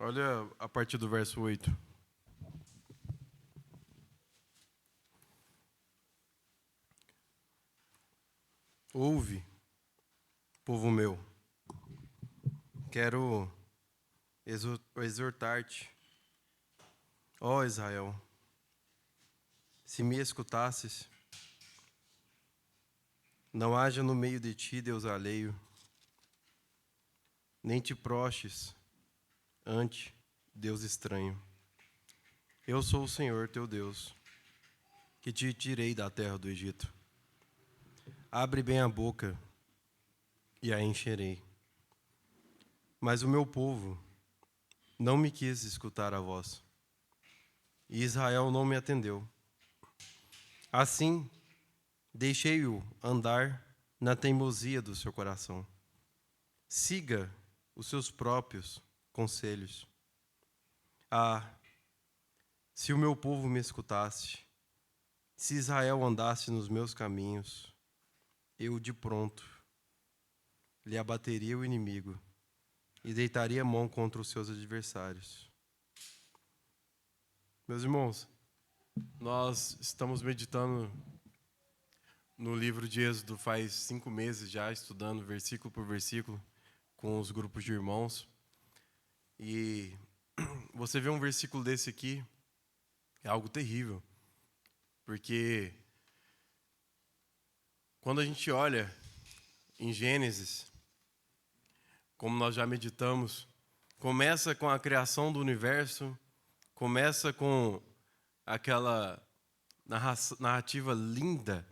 Olha a partir do verso 8. Ouve, povo meu, quero exortar-te, ó Israel, se me escutasses, não haja no meio de ti Deus alheio, nem te prostes ante Deus estranho. Eu sou o Senhor teu Deus, que te tirei da terra do Egito. Abre bem a boca e a encherei. Mas o meu povo não me quis escutar a voz, e Israel não me atendeu. Assim, deixei-o andar na teimosia do seu coração. Siga os seus próprios conselhos. Ah, se o meu povo me escutasse, se Israel andasse nos meus caminhos, eu de pronto lhe abateria o inimigo e deitaria a mão contra os seus adversários. Meus irmãos, nós estamos meditando no livro de Êxodo faz 5 meses já, estudando versículo por versículo com os grupos de irmãos. E você vê um versículo desse aqui, é algo terrível, porque quando a gente olha em Gênesis, como nós já meditamos, começa com a criação do universo, começa com aquela narrativa linda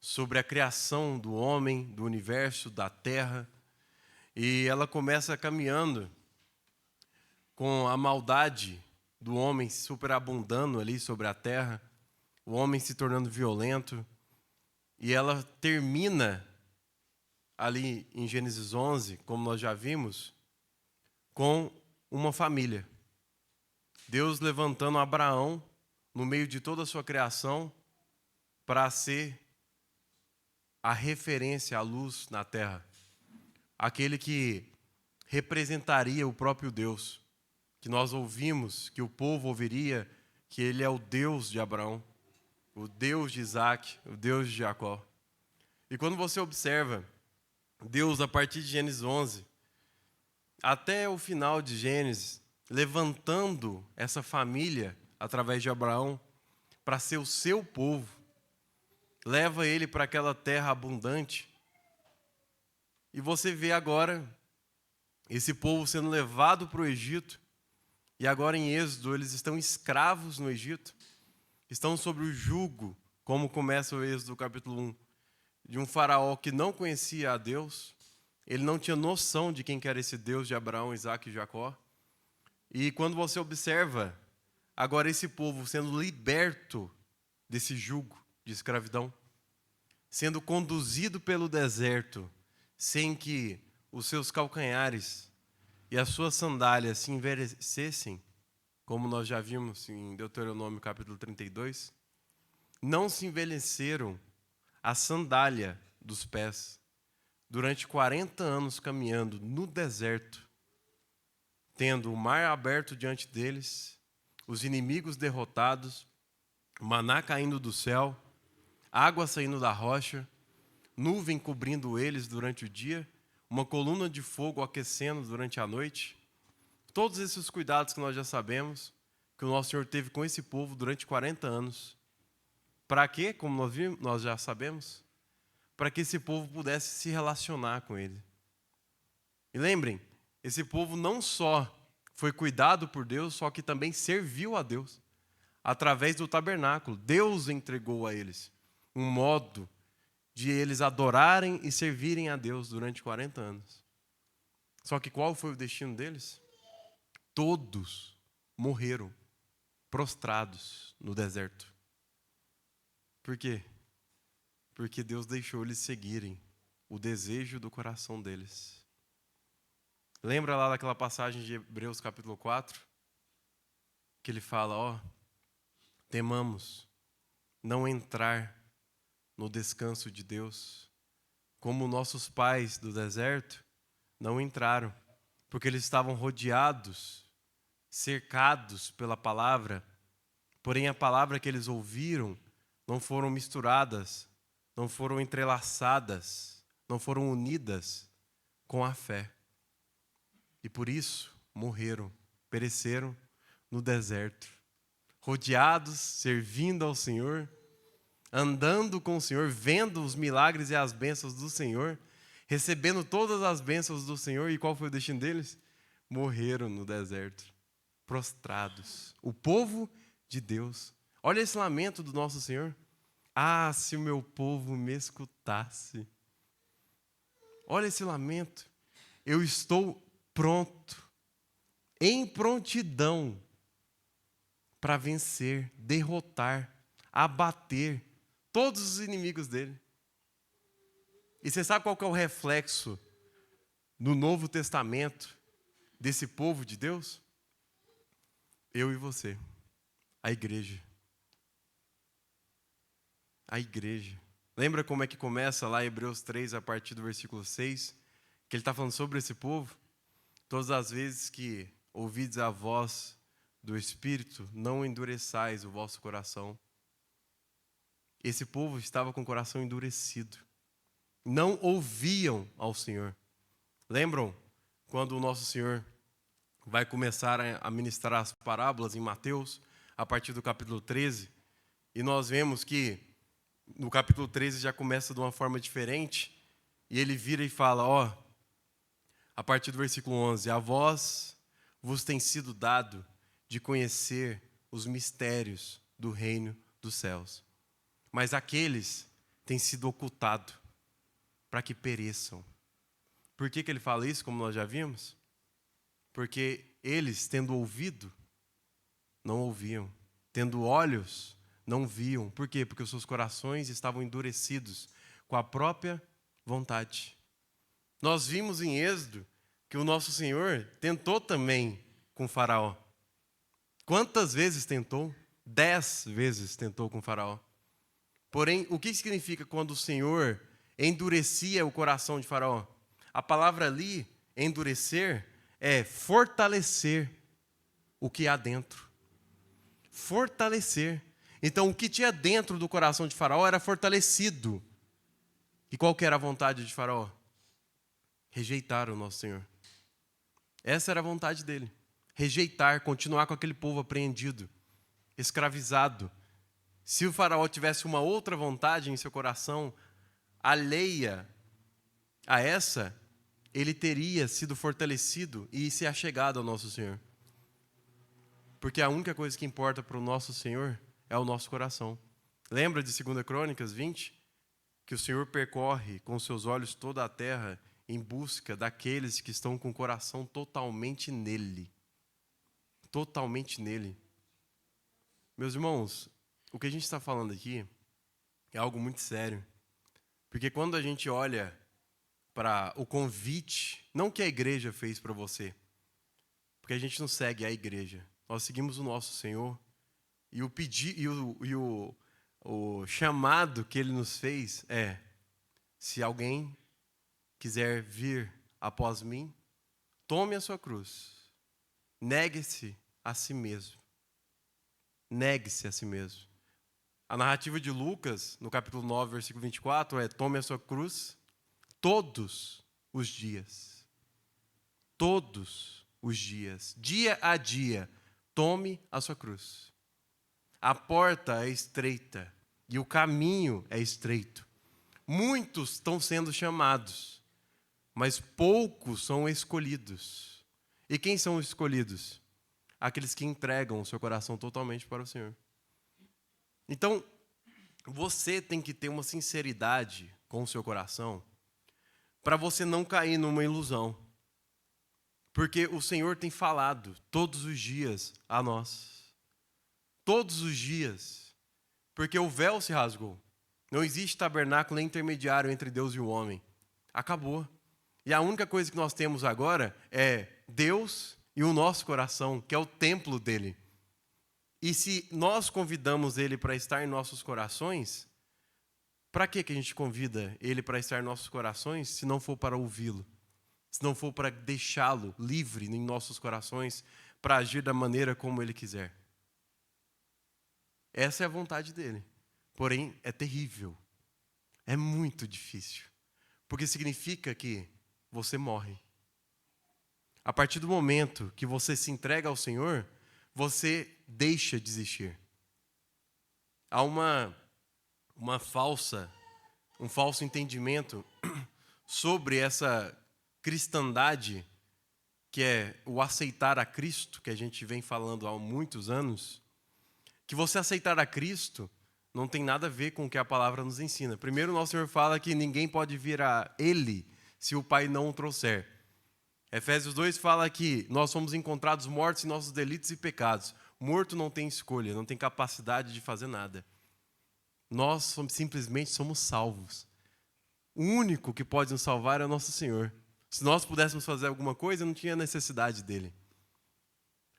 sobre a criação do homem, do universo, da terra, e ela começa caminhando com a maldade do homem superabundando ali sobre a terra, o homem se tornando violento, e ela termina ali em Gênesis 11, como nós já vimos, com uma família. Deus levantando Abraão no meio de toda a sua criação para ser a referência à luz na terra. Aquele que representaria o próprio Deus, que nós ouvimos, que o povo ouviria, que ele é o Deus de Abraão, o Deus de Isaac, o Deus de Jacó. E quando você observa Deus, a partir de Gênesis 11, até o final de Gênesis, levantando essa família, através de Abraão, para ser o seu povo, leva ele para aquela terra abundante. E você vê agora esse povo sendo levado para o Egito, e agora em Êxodo eles estão escravos no Egito, estão sob o jugo, como começa o Êxodo capítulo 1, de um faraó que não conhecia a Deus, ele não tinha noção de quem era esse Deus de Abraão, Isaac e Jacó. E quando você observa agora esse povo sendo liberto desse jugo de escravidão, sendo conduzido pelo deserto, sem que os seus calcanhares e as suas sandálias se envelhecessem, como nós já vimos em Deuteronômio capítulo 32, não se envelheceram a sandália dos pés durante 40 anos caminhando no deserto, tendo o mar aberto diante deles, os inimigos derrotados, maná caindo do céu, água saindo da rocha, nuvem cobrindo eles durante o dia, uma coluna de fogo aquecendo durante a noite. Todos esses cuidados que nós já sabemos, que o nosso Senhor teve com esse povo durante 40 anos. Para quê? Como nós já sabemos, para que esse povo pudesse se relacionar com ele. E lembrem, esse povo não só foi cuidado por Deus, só que também serviu a Deus. Através do tabernáculo, Deus entregou a eles um modo de eles adorarem e servirem a Deus durante 40 anos. Só que qual foi o destino deles? Todos morreram prostrados no deserto. Por quê? Porque Deus deixou eles seguirem o desejo do coração deles. Lembra lá daquela passagem de Hebreus capítulo 4? Que ele fala, temamos não entrar no descanso de Deus, como nossos pais do deserto não entraram, porque eles estavam rodeados cercados pela palavra, porém a palavra que eles ouviram não foram misturadas, não foram entrelaçadas, não foram unidas com a fé. E por isso morreram, pereceram no deserto, rodeados, servindo ao Senhor, andando com o Senhor, vendo os milagres e as bênçãos do Senhor, recebendo todas as bênçãos do Senhor. E qual foi o destino deles? Morreram no deserto, prostrados. O povo de Deus. Olha esse lamento do nosso Senhor. Ah, se o meu povo me escutasse. Olha esse lamento. Eu estou pronto, em prontidão, para vencer, derrotar, abater todos os inimigos dele. E você sabe qual que é o reflexo no Novo Testamento desse povo de Deus? Eu e você, a igreja. A igreja. Lembra como é que começa lá em Hebreus 3, a partir do versículo 6? Que ele está falando sobre esse povo? Todas as vezes que ouvides a voz do Espírito, não endureçais o vosso coração. Esse povo estava com o coração endurecido. Não ouviam ao Senhor. Lembram quando o nosso Senhor vai começar a ministrar as parábolas em Mateus, a partir do capítulo 13? E nós vemos que no capítulo 13 já começa de uma forma diferente, e ele vira e fala, a partir do versículo 11, a vós vos tem sido dado de conhecer os mistérios do reino dos céus, mas aqueles têm sido ocultado para que pereçam. Por que ele fala isso, como nós já vimos? Porque eles, tendo ouvido, não ouviam, tendo olhos, não viam. Por quê? Porque os seus corações estavam endurecidos com a própria vontade. Nós vimos em Êxodo que o nosso Senhor tentou também com Faraó. Quantas vezes tentou? 10 vezes tentou com Faraó. Porém, o que significa quando o Senhor endurecia o coração de Faraó? A palavra ali, endurecer, é fortalecer o que há dentro. Fortalecer. Então, o que tinha dentro do coração de Faraó era fortalecido. E qual que era a vontade de Faraó? Rejeitar o nosso Senhor. Essa era a vontade dele. Rejeitar, continuar com aquele povo apreendido, escravizado. Se o Faraó tivesse uma outra vontade em seu coração, alheia a essa, ele teria sido fortalecido e se achegado ao nosso Senhor. Porque a única coisa que importa para o nosso Senhor é o nosso coração. Lembra de 2 Crônicas 20? Que o Senhor percorre com seus olhos toda a terra em busca daqueles que estão com o coração totalmente nele. Totalmente nele. Meus irmãos, o que a gente está falando aqui é algo muito sério. Porque quando a gente olha para o convite, não que a igreja fez para você, porque a gente não segue a igreja, nós seguimos o nosso Senhor, e o chamado que Ele nos fez é: se alguém quiser vir após mim, tome a sua cruz, negue-se a si mesmo. Negue-se a si mesmo. A narrativa de Lucas, no capítulo 9, versículo 24, é: tome a sua cruz todos os dias. Todos os dias. Dia a dia, tome a sua cruz. A porta é estreita e o caminho é estreito. Muitos estão sendo chamados, mas poucos são escolhidos. E quem são os escolhidos? Aqueles que entregam o seu coração totalmente para o Senhor. Então, você tem que ter uma sinceridade com o seu coração para você não cair numa ilusão. Porque o Senhor tem falado todos os dias a nós. Todos os dias. Porque o véu se rasgou. Não existe tabernáculo nem intermediário entre Deus e o homem. Acabou. E a única coisa que nós temos agora é Deus e o nosso coração, que é o templo dele. E se nós convidamos ele para estar em nossos corações, para que a gente convida ele para estar em nossos corações, se não for para ouvi-lo? Se não for para deixá-lo livre em nossos corações, para agir da maneira como Ele quiser. Essa é a vontade dele. Porém, é terrível. É muito difícil. Porque significa que você morre. A partir do momento que você se entrega ao Senhor, você deixa de existir. Há um falso entendimento sobre essa cristandade, que é o aceitar a Cristo, que a gente vem falando há muitos anos, que você aceitar a Cristo não tem nada a ver com o que a palavra nos ensina. Primeiro, o nosso Senhor fala que ninguém pode vir a Ele se o Pai não o trouxer. Efésios 2 fala que nós somos encontrados mortos em nossos delitos e pecados. Morto não tem escolha, não tem capacidade de fazer nada. Nós simplesmente somos salvos. O único que pode nos salvar é o nosso Senhor. Se nós pudéssemos fazer alguma coisa, não tinha necessidade dele.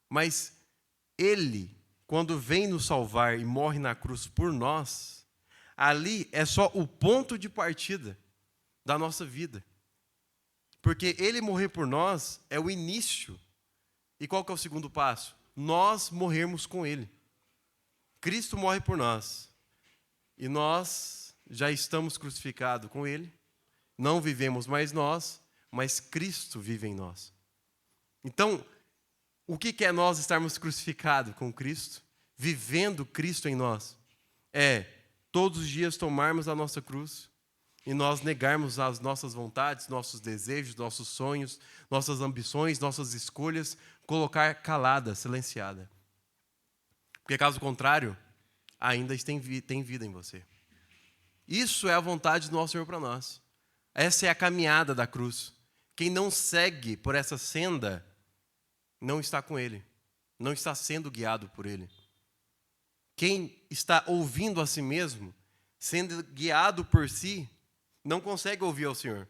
Mas Ele, quando vem nos salvar e morre na cruz por nós, ali é só o ponto de partida da nossa vida. Porque Ele morrer por nós é o início. E qual que é o segundo passo? Nós morrermos com Ele. Cristo morre por nós. E nós já estamos crucificados com Ele. Não vivemos mais nós, mas Cristo vive em nós. Então, o que é nós estarmos crucificados com Cristo? Vivendo Cristo em nós. É todos os dias tomarmos a nossa cruz e nós negarmos as nossas vontades, nossos desejos, nossos sonhos, nossas ambições, nossas escolhas, colocar calada, silenciada. Porque caso contrário, ainda tem vida em você. Isso é a vontade do nosso Senhor para nós. Essa é a caminhada da cruz. Quem não segue por essa senda, não está com Ele. Não está sendo guiado por Ele. Quem está ouvindo a si mesmo, sendo guiado por si, não consegue ouvir ao Senhor.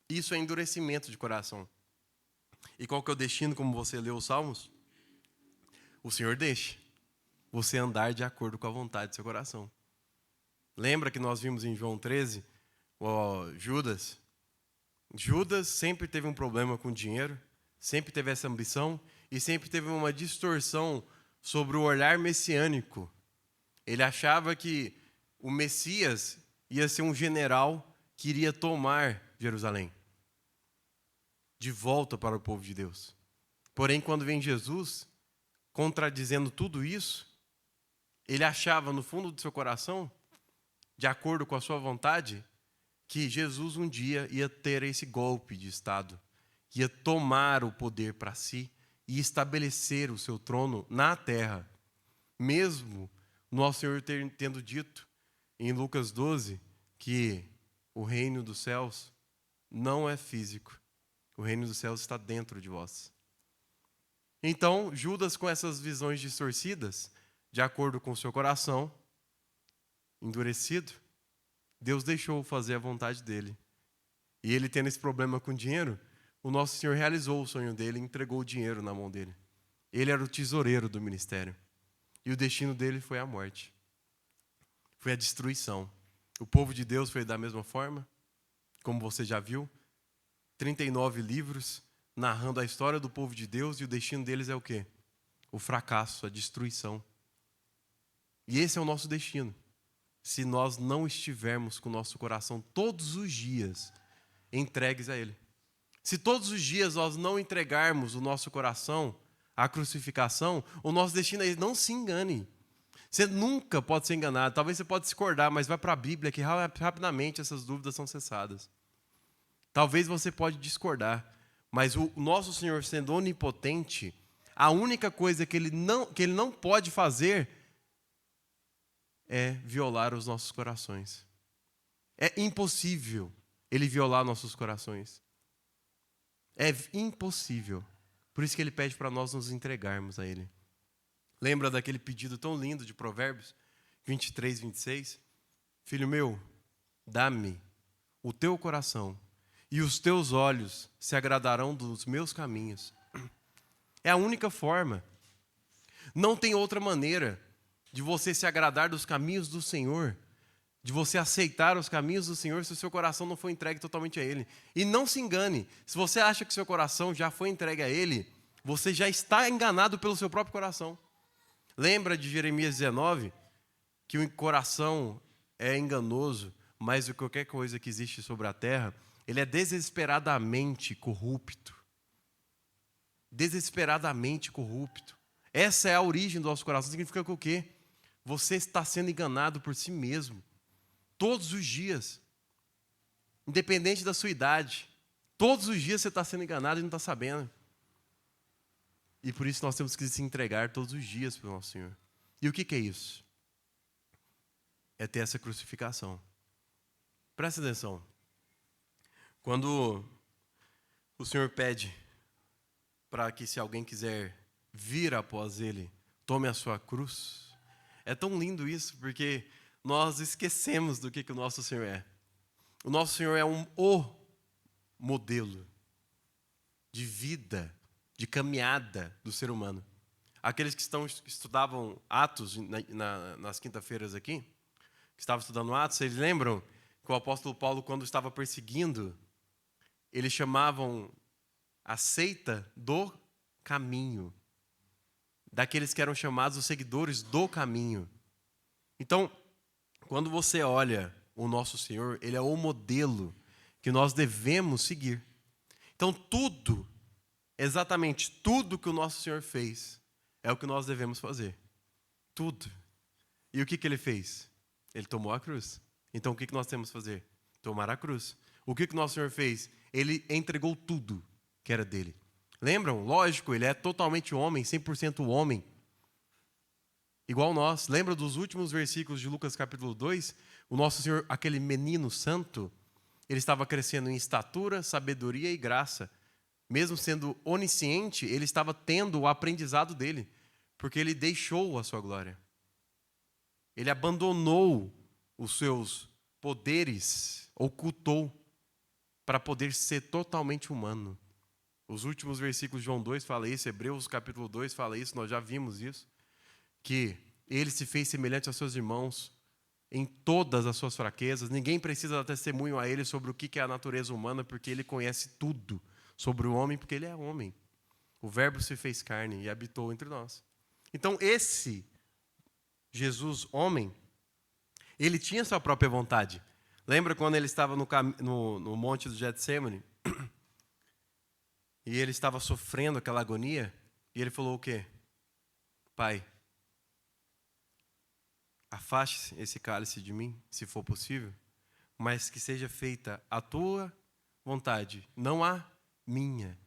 Isso é endurecimento de coração. E qual que é o destino, como você leu os Salmos? O Senhor deixa você andar de acordo com a vontade do seu coração. Lembra que nós vimos em João 13, Judas? Judas sempre teve um problema com dinheiro, sempre teve essa ambição e sempre teve uma distorção sobre o olhar messiânico. Ele achava que o Messias ia ser um general que iria tomar Jerusalém de volta para o povo de Deus. Porém, quando vem Jesus, contradizendo tudo isso, ele achava no fundo do seu coração, de acordo com a sua vontade, que Jesus um dia ia ter esse golpe de Estado, ia tomar o poder para si e estabelecer o seu trono na terra. Mesmo nosso Senhor tendo dito em Lucas 12 que o reino dos céus não é físico, o reino dos céus está dentro de vós. Então, Judas, com essas visões distorcidas, de acordo com o seu coração endurecido, Deus deixou fazer a vontade dele. E ele tendo esse problema com dinheiro, o nosso Senhor realizou o sonho dele e entregou o dinheiro na mão dele. Ele era o tesoureiro do ministério. E o destino dele foi a morte. Foi a destruição. O povo de Deus foi da mesma forma, como você já viu. 39 livros narrando a história do povo de Deus e o destino deles é o quê? O fracasso, a destruição. E esse é o nosso destino. Se nós não estivermos com o nosso coração todos os dias entregues a Ele. Se todos os dias nós não entregarmos o nosso coração à crucificação, o nosso destino é esse. Não se engane. Você nunca pode ser enganado. Talvez você pode discordar, mas vai para a Bíblia que rapidamente essas dúvidas são cessadas. Talvez você pode discordar, mas o nosso Senhor, sendo onipotente, a única coisa que Ele não pode fazer é violar os nossos corações. É impossível Ele violar nossos corações. É impossível. Por isso que Ele pede para nós nos entregarmos a Ele. Lembra daquele pedido tão lindo de Provérbios 23, 26? Filho meu, dá-me o teu coração e os teus olhos se agradarão dos meus caminhos. É a única forma. Não tem outra maneira de você se agradar dos caminhos do Senhor, de você aceitar os caminhos do Senhor, se o seu coração não for entregue totalmente a Ele. E não se engane, se você acha que seu coração já foi entregue a Ele, Você já está enganado pelo seu próprio coração. Lembra de Jeremias 19? Que o coração é enganoso, mais do que qualquer coisa que existe sobre a terra. Ele é desesperadamente corrupto. Desesperadamente corrupto. Essa é a origem do nosso coração. Significa que o quê? Você está sendo enganado por si mesmo. Todos os dias. Independente da sua idade. Todos os dias você está sendo enganado e não está sabendo. E por isso nós temos que se entregar todos os dias para o nosso Senhor. E o que é isso? É ter essa crucificação. Presta atenção. Quando o Senhor pede para que, se alguém quiser vir após Ele, tome a sua cruz. É tão lindo isso, porque nós esquecemos do que o nosso Senhor é. O nosso Senhor é o modelo de vida, de caminhada do ser humano. Aqueles que estudavam Atos nas quinta-feiras aqui, que estavam estudando Atos, eles lembram que o apóstolo Paulo, quando estava perseguindo, eles chamavam a seita do caminho. Daqueles que eram chamados os seguidores do caminho. Então, quando você olha o nosso Senhor, Ele é o modelo que nós devemos seguir. Então, tudo, exatamente tudo que o nosso Senhor fez, é o que nós devemos fazer. Tudo. E o que Ele fez? Ele tomou a cruz. Então, o que nós temos que fazer? Tomar a cruz. O que nosso Senhor fez? Ele entregou tudo que era dele. Lembram? Lógico, ele é totalmente homem, 100% homem. Igual nós. Lembra dos últimos versículos de Lucas capítulo 2? O nosso Senhor, aquele menino santo, ele estava crescendo em estatura, sabedoria e graça. Mesmo sendo onisciente, ele estava tendo o aprendizado dele, porque ele deixou a sua glória. Ele abandonou os seus poderes, ocultou, para poder ser totalmente humano. Os últimos versículos de João 2 falam isso, Hebreus capítulo 2 fala isso, nós já vimos isso, que ele se fez semelhante aos seus irmãos em todas as suas fraquezas. Ninguém precisa dar testemunho a ele sobre o que é a natureza humana, porque ele conhece tudo sobre o homem, porque ele é homem. O Verbo se fez carne e habitou entre nós. Então esse Jesus, homem, ele tinha sua própria vontade. Lembra quando ele estava no monte do Getsemane? E ele estava sofrendo aquela agonia? E ele falou o quê? Pai, afaste esse cálice de mim, se for possível, mas que seja feita a tua vontade, não a minha.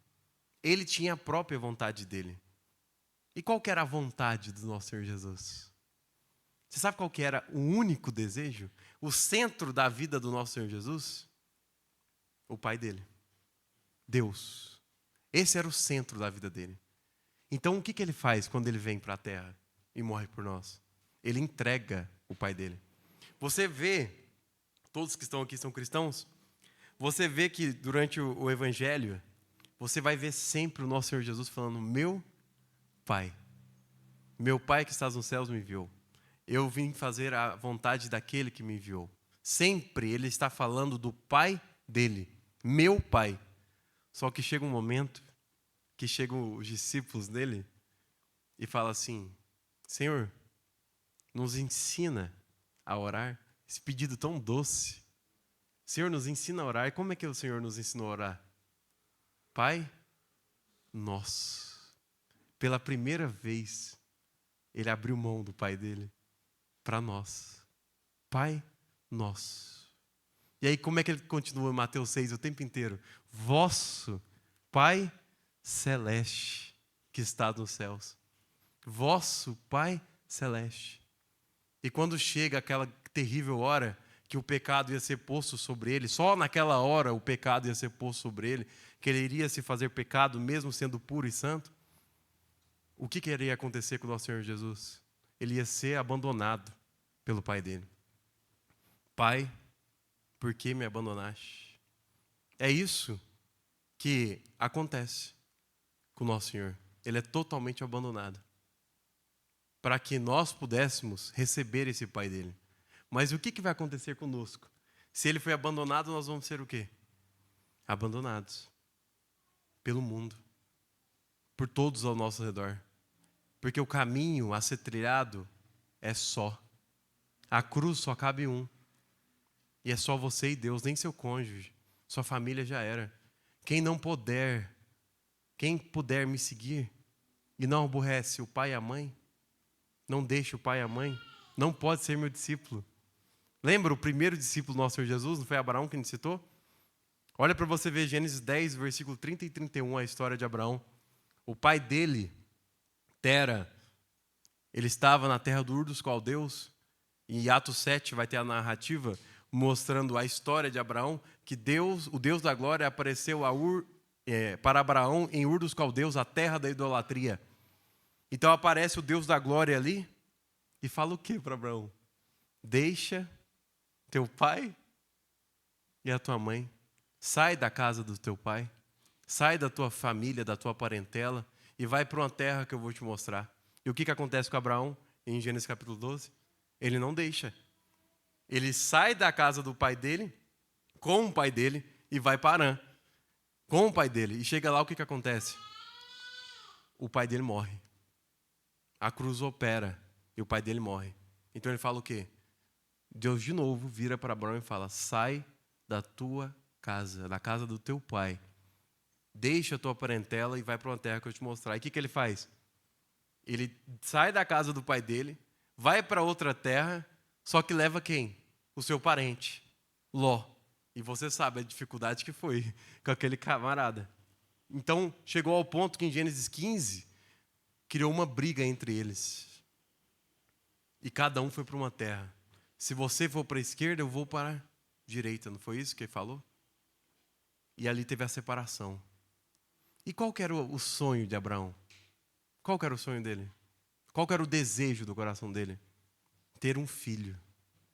Ele tinha a própria vontade dele. E qual que era a vontade do nosso Senhor Jesus? Você sabe qual que era o único desejo? O centro da vida do nosso Senhor Jesus? O Pai dele. Deus. Esse era o centro da vida dele. Então o que ele faz quando ele vem para a terra e morre por nós? Ele entrega o Pai dele. Você vê, todos que estão aqui são cristãos, você vê que durante o Evangelho, você vai ver sempre o nosso Senhor Jesus falando, meu Pai que estás nos céus me enviou. Eu vim fazer a vontade daquele que me enviou. Sempre ele está falando do Pai dele, meu Pai. Só que chega um momento que chegam os discípulos dele e fala assim, Senhor, nos ensina a orar. Esse pedido tão doce. Senhor, nos ensina a orar. E como é que o Senhor nos ensinou a orar? Pai nosso. Pela primeira vez, ele abriu mão do Pai dele para nós. Pai nosso. E aí como é que ele continua em Mateus 6 o tempo inteiro? Vosso Pai celeste que está nos céus. Vosso Pai celeste. E quando chega aquela terrível hora que o pecado ia ser posto sobre ele, só naquela hora o pecado ia ser posto sobre ele, que ele iria se fazer pecado mesmo sendo puro e santo, o que iria acontecer com o nosso Senhor Jesus? Ele ia ser abandonado pelo Pai dele. Pai, por que me abandonaste? É isso que acontece com o nosso Senhor. Ele é totalmente abandonado. Para que nós pudéssemos receber esse Pai dele. Mas o que vai acontecer conosco? Se ele foi abandonado, nós vamos ser o quê? Abandonados. Pelo mundo. por todos ao nosso redor. Porque o caminho a ser trilhado é só. A cruz só cabe um. E é só você e Deus, nem seu cônjuge. Sua família já era. Quem puder me seguir e não aborrece o pai e a mãe, não deixe o pai e a mãe, não pode ser meu discípulo. Lembra o primeiro discípulo do nosso Senhor Jesus? Não foi Abraão que a gente citou? Olha para você ver Gênesis 10, versículo 30 e 31, a história de Abraão. O pai dele, Tera, ele estava na terra do Ur dos Caldeus. Em Atos 7 vai ter a narrativa mostrando a história de Abraão, que Deus, o Deus da glória, apareceu para Abraão em Ur dos Caldeus, a terra da idolatria. Então aparece o Deus da glória ali e fala o que para Abraão? Deixa teu pai e a tua mãe, sai da casa do teu pai, sai da tua família, da tua parentela e vai para uma terra que eu vou te mostrar. E o que acontece com Abraão em Gênesis capítulo 12? Ele não deixa. Ele sai da casa do pai dele, com o pai dele, e vai para Harã, com o pai dele. E chega lá, o que acontece? O pai dele morre. A cruz opera e o pai dele morre. Então ele fala o quê? Deus de novo vira para Abraão e fala: sai da tua casa, da casa do teu pai. Deixa a tua parentela e vai para uma terra que eu te mostrar. E o que ele faz? Ele sai da casa do pai dele, vai para outra terra, só que leva quem? O seu parente, Ló. E você sabe a dificuldade que foi com aquele camarada. Então, chegou ao ponto que em Gênesis 15, criou uma briga entre eles. E cada um foi para uma terra. Se você for para a esquerda, eu vou para a direita. Não foi isso que ele falou? E ali teve a separação. E qual que era o sonho de Abraão? Qual que era o sonho dele? Qual que era o desejo do coração dele? Ter um filho.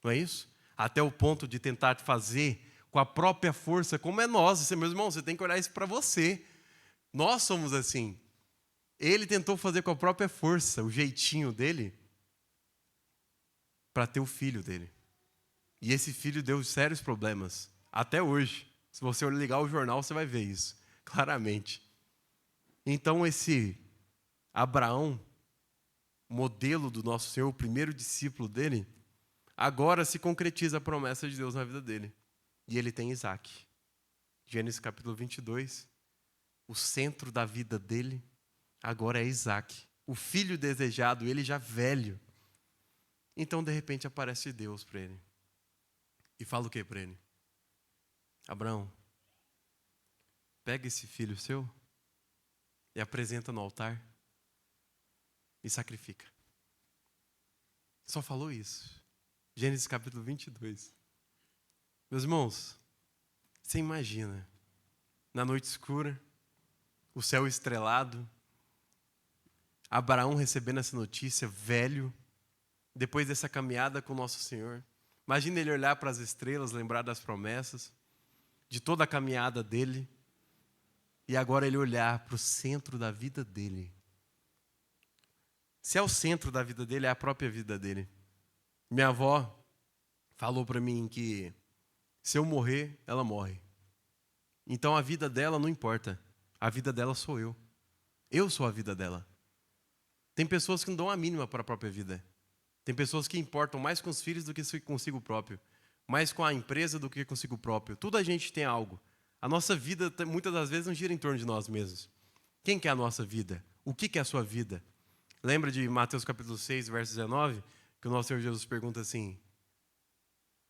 Não é isso? Até o ponto de tentar fazer com a própria força, como é nós. Meu irmão, você tem que olhar isso para você. Nós somos assim. Ele tentou fazer com a própria força, o jeitinho dele, para ter o filho dele. E esse filho deu sérios problemas. Até hoje. Se você ligar o jornal, você vai ver isso. Claramente. Então esse Abraão, modelo do nosso Senhor, o primeiro discípulo dele, agora se concretiza a promessa de Deus na vida dele. E ele tem Isaac. Gênesis capítulo 22. O centro da vida dele agora é Isaac. O filho desejado, ele já velho. Então, de repente, aparece Deus para ele. E fala o que para ele? Abraão, pega esse filho seu e apresenta no altar e sacrifica. Só falou isso. Gênesis capítulo 22. Meus irmãos, você imagina, na noite escura, o céu estrelado, Abraão recebendo essa notícia, velho, depois dessa caminhada com o nosso Senhor. Imagina ele olhar para as estrelas, lembrar das promessas, de toda a caminhada dele, e agora ele olhar para o centro da vida dele. Se é o centro da vida dele, é a própria vida dele. Minha avó falou para mim que se eu morrer, ela morre. Então a vida dela não importa. A vida dela sou eu. Eu sou a vida dela. Tem pessoas que não dão a mínima para a própria vida. Tem pessoas que importam mais com os filhos do que consigo próprio. Mais com a empresa do que consigo próprio. Tudo a gente tem algo. A nossa vida, muitas das vezes, não gira em torno de nós mesmos. Quem que é a nossa vida? O que é a sua vida? Lembra de Mateus capítulo 6, verso 19? Que o nosso Senhor Jesus pergunta assim: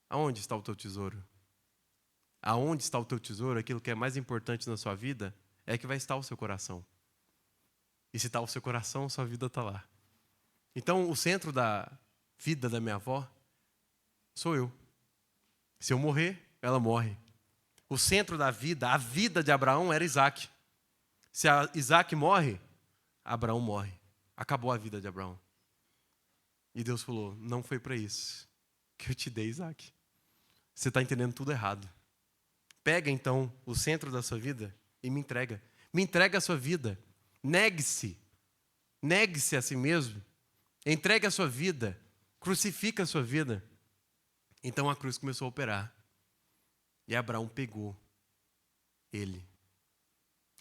aonde está o teu tesouro? Aonde está o teu tesouro? Aquilo que é mais importante na sua vida é que vai estar o seu coração. E se está o seu coração, sua vida está lá. Então, o centro da vida da minha avó sou eu. Se eu morrer, ela morre. O centro da vida, a vida de Abraão era Isaac. Se Isaac morre, Abraão morre. Acabou a vida de Abraão. E Deus falou: não foi para isso que eu te dei Isaac. Você está entendendo tudo errado. Pega então o centro da sua vida e me entrega. Me entrega a sua vida. Negue-se. Negue-se a si mesmo. Entregue a sua vida. Crucifica a sua vida. Então a cruz começou a operar. E Abraão pegou ele.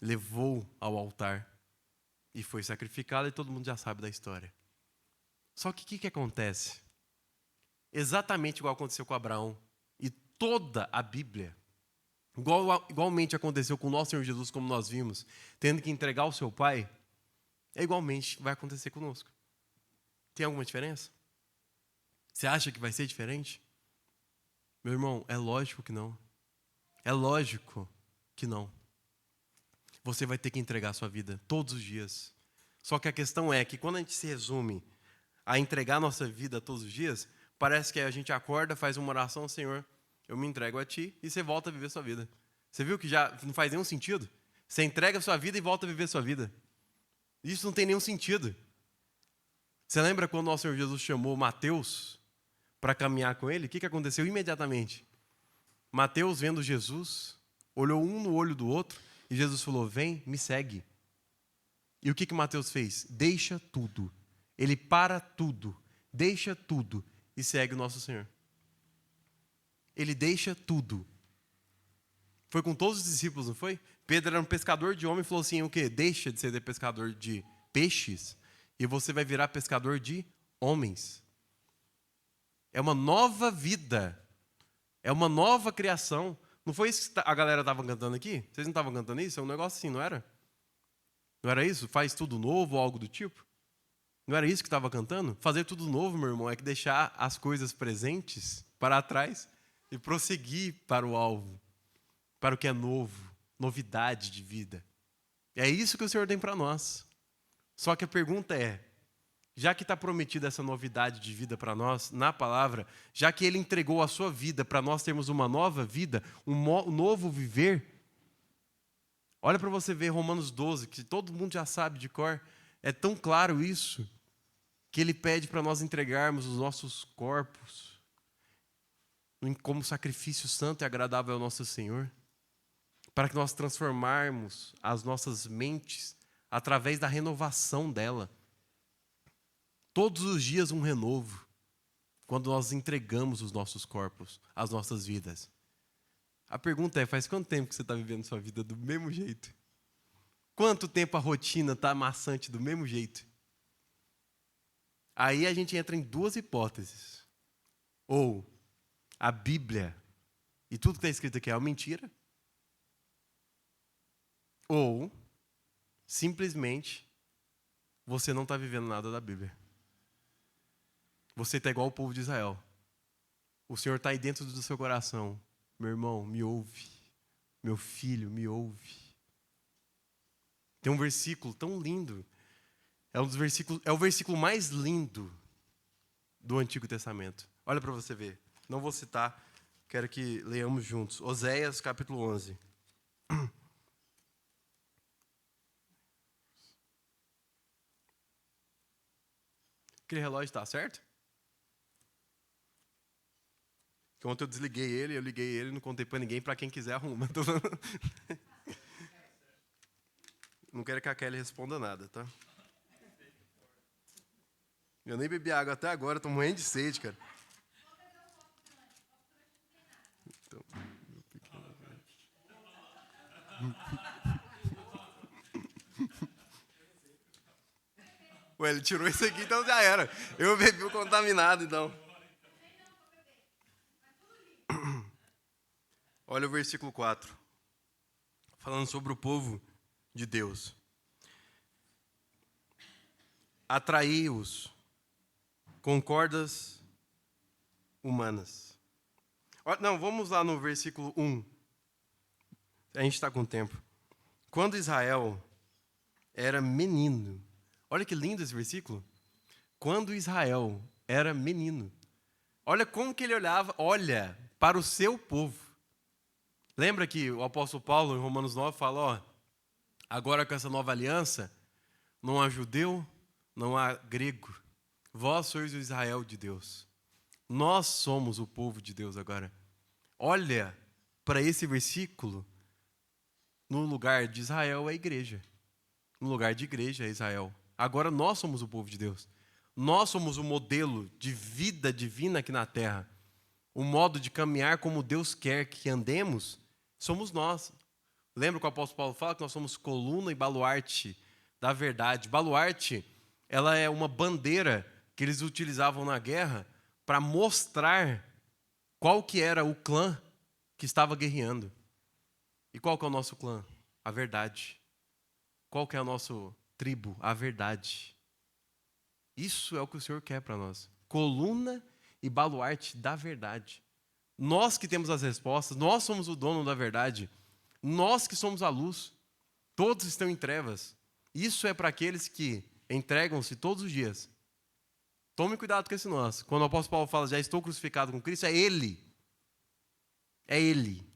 Levou ao altar. e foi sacrificado, e todo mundo já sabe da história. Só que o que acontece? Exatamente igual aconteceu com Abraão e toda a Bíblia, igualmente aconteceu com o nosso Senhor Jesus, como nós vimos, tendo que entregar o seu Pai, igualmente vai acontecer conosco. Tem alguma diferença? Você acha que vai ser diferente? Meu irmão, é lógico que não. É lógico que não. Você vai ter que entregar a sua vida todos os dias. Só que a questão é que quando a gente se resume a entregar a nossa vida todos os dias, parece que a gente acorda, faz uma oração, Senhor, eu me entrego a Ti, e você volta a viver a sua vida. Você viu que já não faz nenhum sentido? Você entrega a sua vida e volta a viver a sua vida. Isso não tem nenhum sentido. Você lembra quando o nosso Senhor Jesus chamou Mateus para caminhar com Ele? O que aconteceu imediatamente? Mateus, vendo Jesus, olhou um no olho do outro, e Jesus falou, vem, me segue. E o que Mateus fez? Deixa tudo. Ele para tudo, deixa tudo e segue o nosso Senhor. Ele deixa tudo. Foi com todos os discípulos, não foi? Pedro era um pescador de homens e falou assim, o quê? Deixa de ser pescador de peixes e você vai virar pescador de homens. É uma nova vida. É uma nova criação. Não foi isso que a galera estava cantando aqui? Vocês não estavam cantando isso? É um negócio assim, não era? Não era isso? Faz tudo novo ou algo do tipo? Não era isso que estava cantando? Fazer tudo novo, meu irmão, é que deixar as coisas presentes para trás e prosseguir para o alvo, para o que é novo, novidade de vida. É isso que o Senhor tem para nós. Só que a pergunta é, já que está prometida essa novidade de vida para nós, na palavra, já que Ele entregou a sua vida para nós termos uma nova vida, um novo viver, olha para você ver Romanos 12, que todo mundo já sabe de cor, é tão claro isso, que Ele pede para nós entregarmos os nossos corpos como sacrifício santo e agradável ao nosso Senhor, para que nós transformarmos as nossas mentes através da renovação dela. Todos os dias um renovo, quando nós entregamos os nossos corpos, as nossas vidas. A pergunta é, faz quanto tempo que você está vivendo sua vida do mesmo jeito? Quanto tempo a rotina está maçante do mesmo jeito? Aí a gente entra em duas hipóteses. Ou a Bíblia e tudo que está escrito aqui é uma mentira. Ou, simplesmente, você não está vivendo nada da Bíblia. Você está igual o povo de Israel. O Senhor está aí dentro do seu coração. Meu irmão, me ouve. Meu filho, me ouve. Tem um versículo tão lindo. É o versículo mais lindo do Antigo Testamento. Olha para você ver. Não vou citar, quero que leiamos juntos. Oséias, capítulo 11. Aquele relógio está certo? Que ontem eu desliguei ele, eu liguei ele, não contei para ninguém, para quem quiser arruma. Não quero que a Kelly responda nada, tá? Eu nem bebi água até agora, estou morrendo de sede, cara. Então, Ué, ele tirou isso aqui, então já era. Eu bebi o contaminado, então. Olha o versículo 4. Falando sobre o povo de Deus. Atraí-os com cordas humanas. Não, vamos lá no versículo 1. A gente está com tempo. Quando Israel era menino. Olha que lindo esse versículo. Quando Israel era menino. Olha como que ele olha para o seu povo. Lembra que o apóstolo Paulo, em Romanos 9, fala, agora com essa nova aliança, não há judeu, não há grego. Vós sois o Israel de Deus. Nós somos o povo de Deus agora. Olha para esse versículo, no lugar de Israel é a igreja. No lugar de igreja é Israel. Agora nós somos o povo de Deus. Nós somos o modelo de vida divina aqui na terra. O modo de caminhar como Deus quer que andemos, somos nós. Lembra que o apóstolo Paulo fala que nós somos coluna e baluarte da verdade. Baluarte, ela é uma bandeira que eles utilizavam na guerra para mostrar qual que era o clã que estava guerreando. E qual que é o nosso clã? A verdade. Qual que é a nossa tribo? A verdade. Isso é o que o Senhor quer para nós. Coluna e baluarte da verdade. Nós que temos as respostas, nós somos o dono da verdade. Nós que somos a luz. Todos estão em trevas. Isso é para aqueles que entregam-se todos os dias. Tome cuidado com esse nós. Quando o apóstolo Paulo fala, já estou crucificado com Cristo, é Ele. É Ele.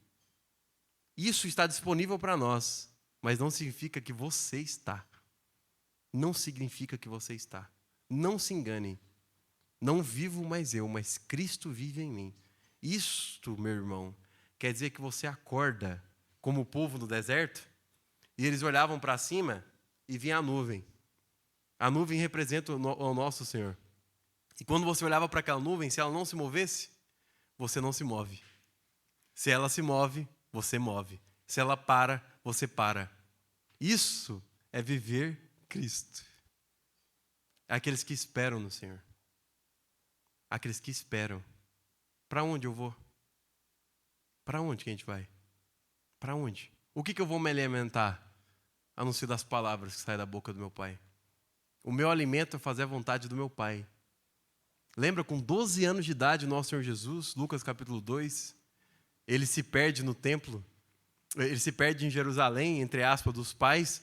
Isso está disponível para nós, mas não significa que você está. Não significa que você está. Não se engane. Não vivo mais eu, mas Cristo vive em mim. Isto, meu irmão, quer dizer que você acorda como o povo no deserto, e eles olhavam para cima e vinha a nuvem. A nuvem representa o nosso Senhor. E quando você olhava para aquela nuvem, se ela não se movesse, você não se move. Se ela se move, você move. Se ela para, você para. Isso é viver Cristo. É aqueles que esperam no Senhor. Aqueles que esperam. Para onde eu vou? Para onde que a gente vai? Para onde? O que eu vou me alimentar? A não ser das palavras que saem da boca do meu Pai. O meu alimento é fazer a vontade do meu Pai. Lembra, com 12 anos de idade, nosso Senhor Jesus, Lucas capítulo 2, ele se perde no templo, ele se perde em Jerusalém, entre aspas, dos pais.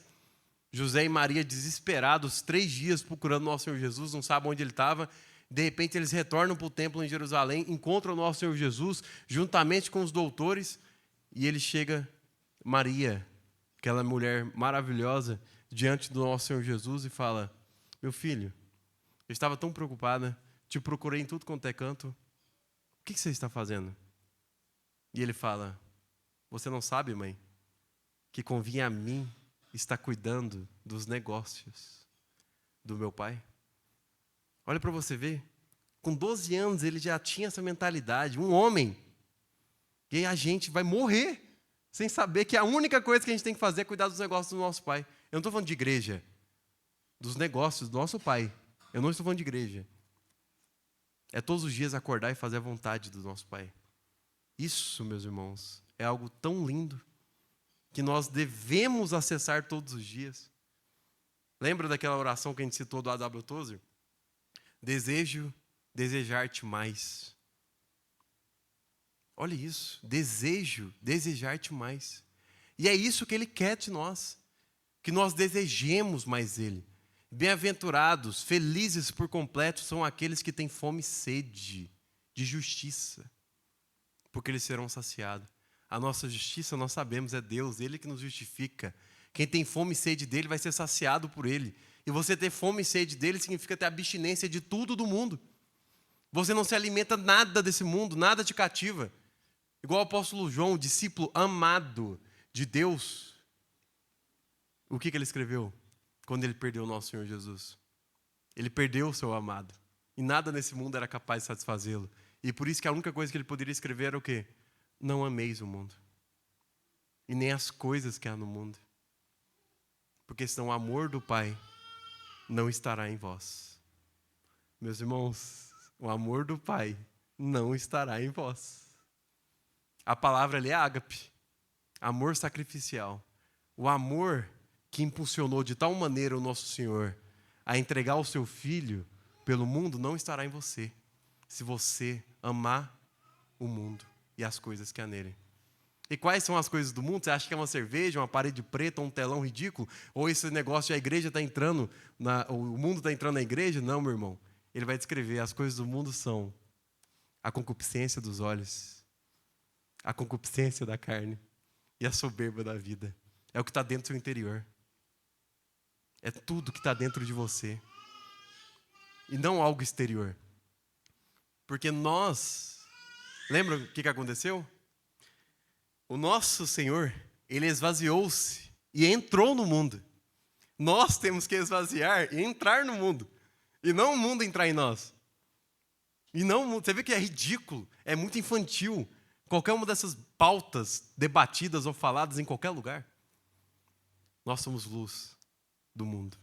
José e Maria, desesperados, 3 dias procurando nosso Senhor Jesus, não sabem onde ele estava. De repente, eles retornam para o templo em Jerusalém, encontram o nosso Senhor Jesus, juntamente com os doutores, e ele chega, Maria, aquela mulher maravilhosa, diante do nosso Senhor Jesus e fala: meu filho, eu estava tão preocupada, te procurei em tudo quanto é canto, o que você está fazendo? E ele fala: você não sabe, mãe, que convinha a mim estar cuidando dos negócios do meu pai? Olha para você ver, com 12 anos ele já tinha essa mentalidade, um homem, e a gente vai morrer sem saber que a única coisa que a gente tem que fazer é cuidar dos negócios do nosso pai. Eu não estou falando de igreja, dos negócios do nosso pai. Eu não estou falando de igreja. É todos os dias acordar e fazer a vontade do nosso pai. Isso, meus irmãos, é algo tão lindo que nós devemos acessar todos os dias. Lembra daquela oração que a gente citou do A.W. Tozer? Desejo desejar-te mais. Olha isso, desejo desejar-te mais. E é isso que Ele quer de nós, que nós desejemos mais Ele. Bem-aventurados, felizes por completo são aqueles que têm fome e sede de justiça, porque eles serão saciados. A nossa justiça, nós sabemos, é Deus, Ele que nos justifica. Quem tem fome e sede dEle vai ser saciado por Ele. E você ter fome e sede dEle significa ter abstinência de tudo do mundo. Você não se alimenta nada desse mundo, nada te cativa. Igual o apóstolo João, o discípulo amado de Deus. O que ele escreveu quando ele perdeu o nosso Senhor Jesus? Ele perdeu o seu amado. E nada nesse mundo era capaz de satisfazê-lo. E por isso que a única coisa que ele poderia escrever era o quê? Não ameis o mundo. E nem as coisas que há no mundo. Porque senão o amor do Pai não estará em vós. Meus irmãos, o amor do Pai não estará em vós. A palavra ali é ágape, amor sacrificial. O amor que impulsionou de tal maneira o nosso Senhor a entregar o seu Filho pelo mundo não estará em você, se você amar o mundo e as coisas que há nele. E quais são as coisas do mundo? Você acha que é uma cerveja, uma parede preta, um telão ridículo? Ou esse negócio de a igreja está entrando, o mundo está entrando na igreja? Não, meu irmão. Ele vai descrever, as coisas do mundo são a concupiscência dos olhos, a concupiscência da carne e a soberba da vida. É o que está dentro do seu interior. É tudo que está dentro de você. E não algo exterior. Porque nós... Lembra o que aconteceu? O nosso Senhor, Ele esvaziou-se e entrou no mundo. Nós temos que esvaziar e entrar no mundo. E não o mundo entrar em nós. E não, você vê que é ridículo, é muito infantil. Qualquer uma dessas pautas debatidas ou faladas em qualquer lugar. Nós somos luz. do mundo.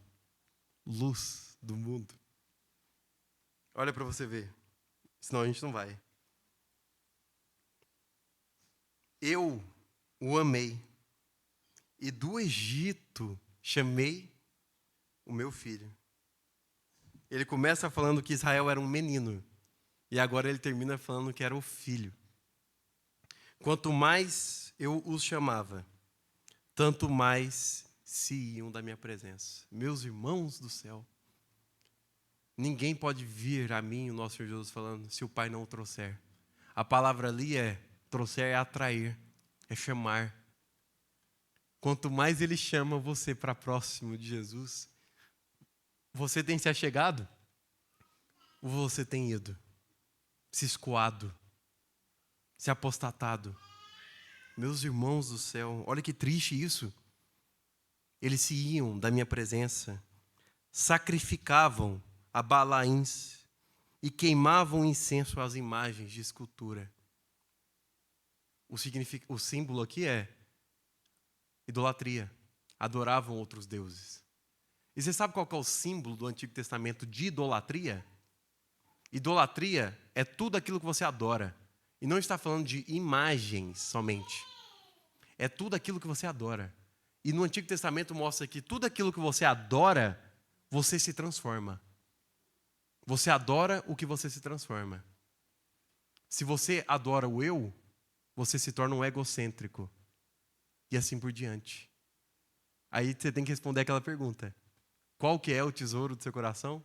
Luz do mundo. Olha para você ver, senão a gente não vai. Eu o amei, e do Egito chamei o meu filho. Ele começa falando que Israel era um menino, e agora ele termina falando que era o filho. Quanto mais eu os chamava, tanto mais se iam da minha presença. Meus irmãos do céu, ninguém pode vir a mim, o nosso Senhor Jesus falando, se o Pai não o trouxer. A palavra ali trouxer é atrair, é chamar. Quanto mais Ele chama você para próximo de Jesus, você tem se achegado? Ou você tem ido? Se escoado? Se apostatado? Meus irmãos do céu, olha que triste isso. Eles se iam da minha presença, sacrificavam a Balaíns e queimavam incenso às imagens de escultura. O símbolo aqui é idolatria. Adoravam outros deuses. E você sabe qual que é o símbolo do Antigo Testamento de idolatria? Idolatria é tudo aquilo que você adora. E não está falando de imagens somente. É tudo aquilo que você adora. E no Antigo Testamento mostra que tudo aquilo que você adora, você se transforma. Você adora o que você se transforma. Se você adora o eu, você se torna um egocêntrico. E assim por diante. Aí você tem que responder aquela pergunta. Qual que é o tesouro do seu coração?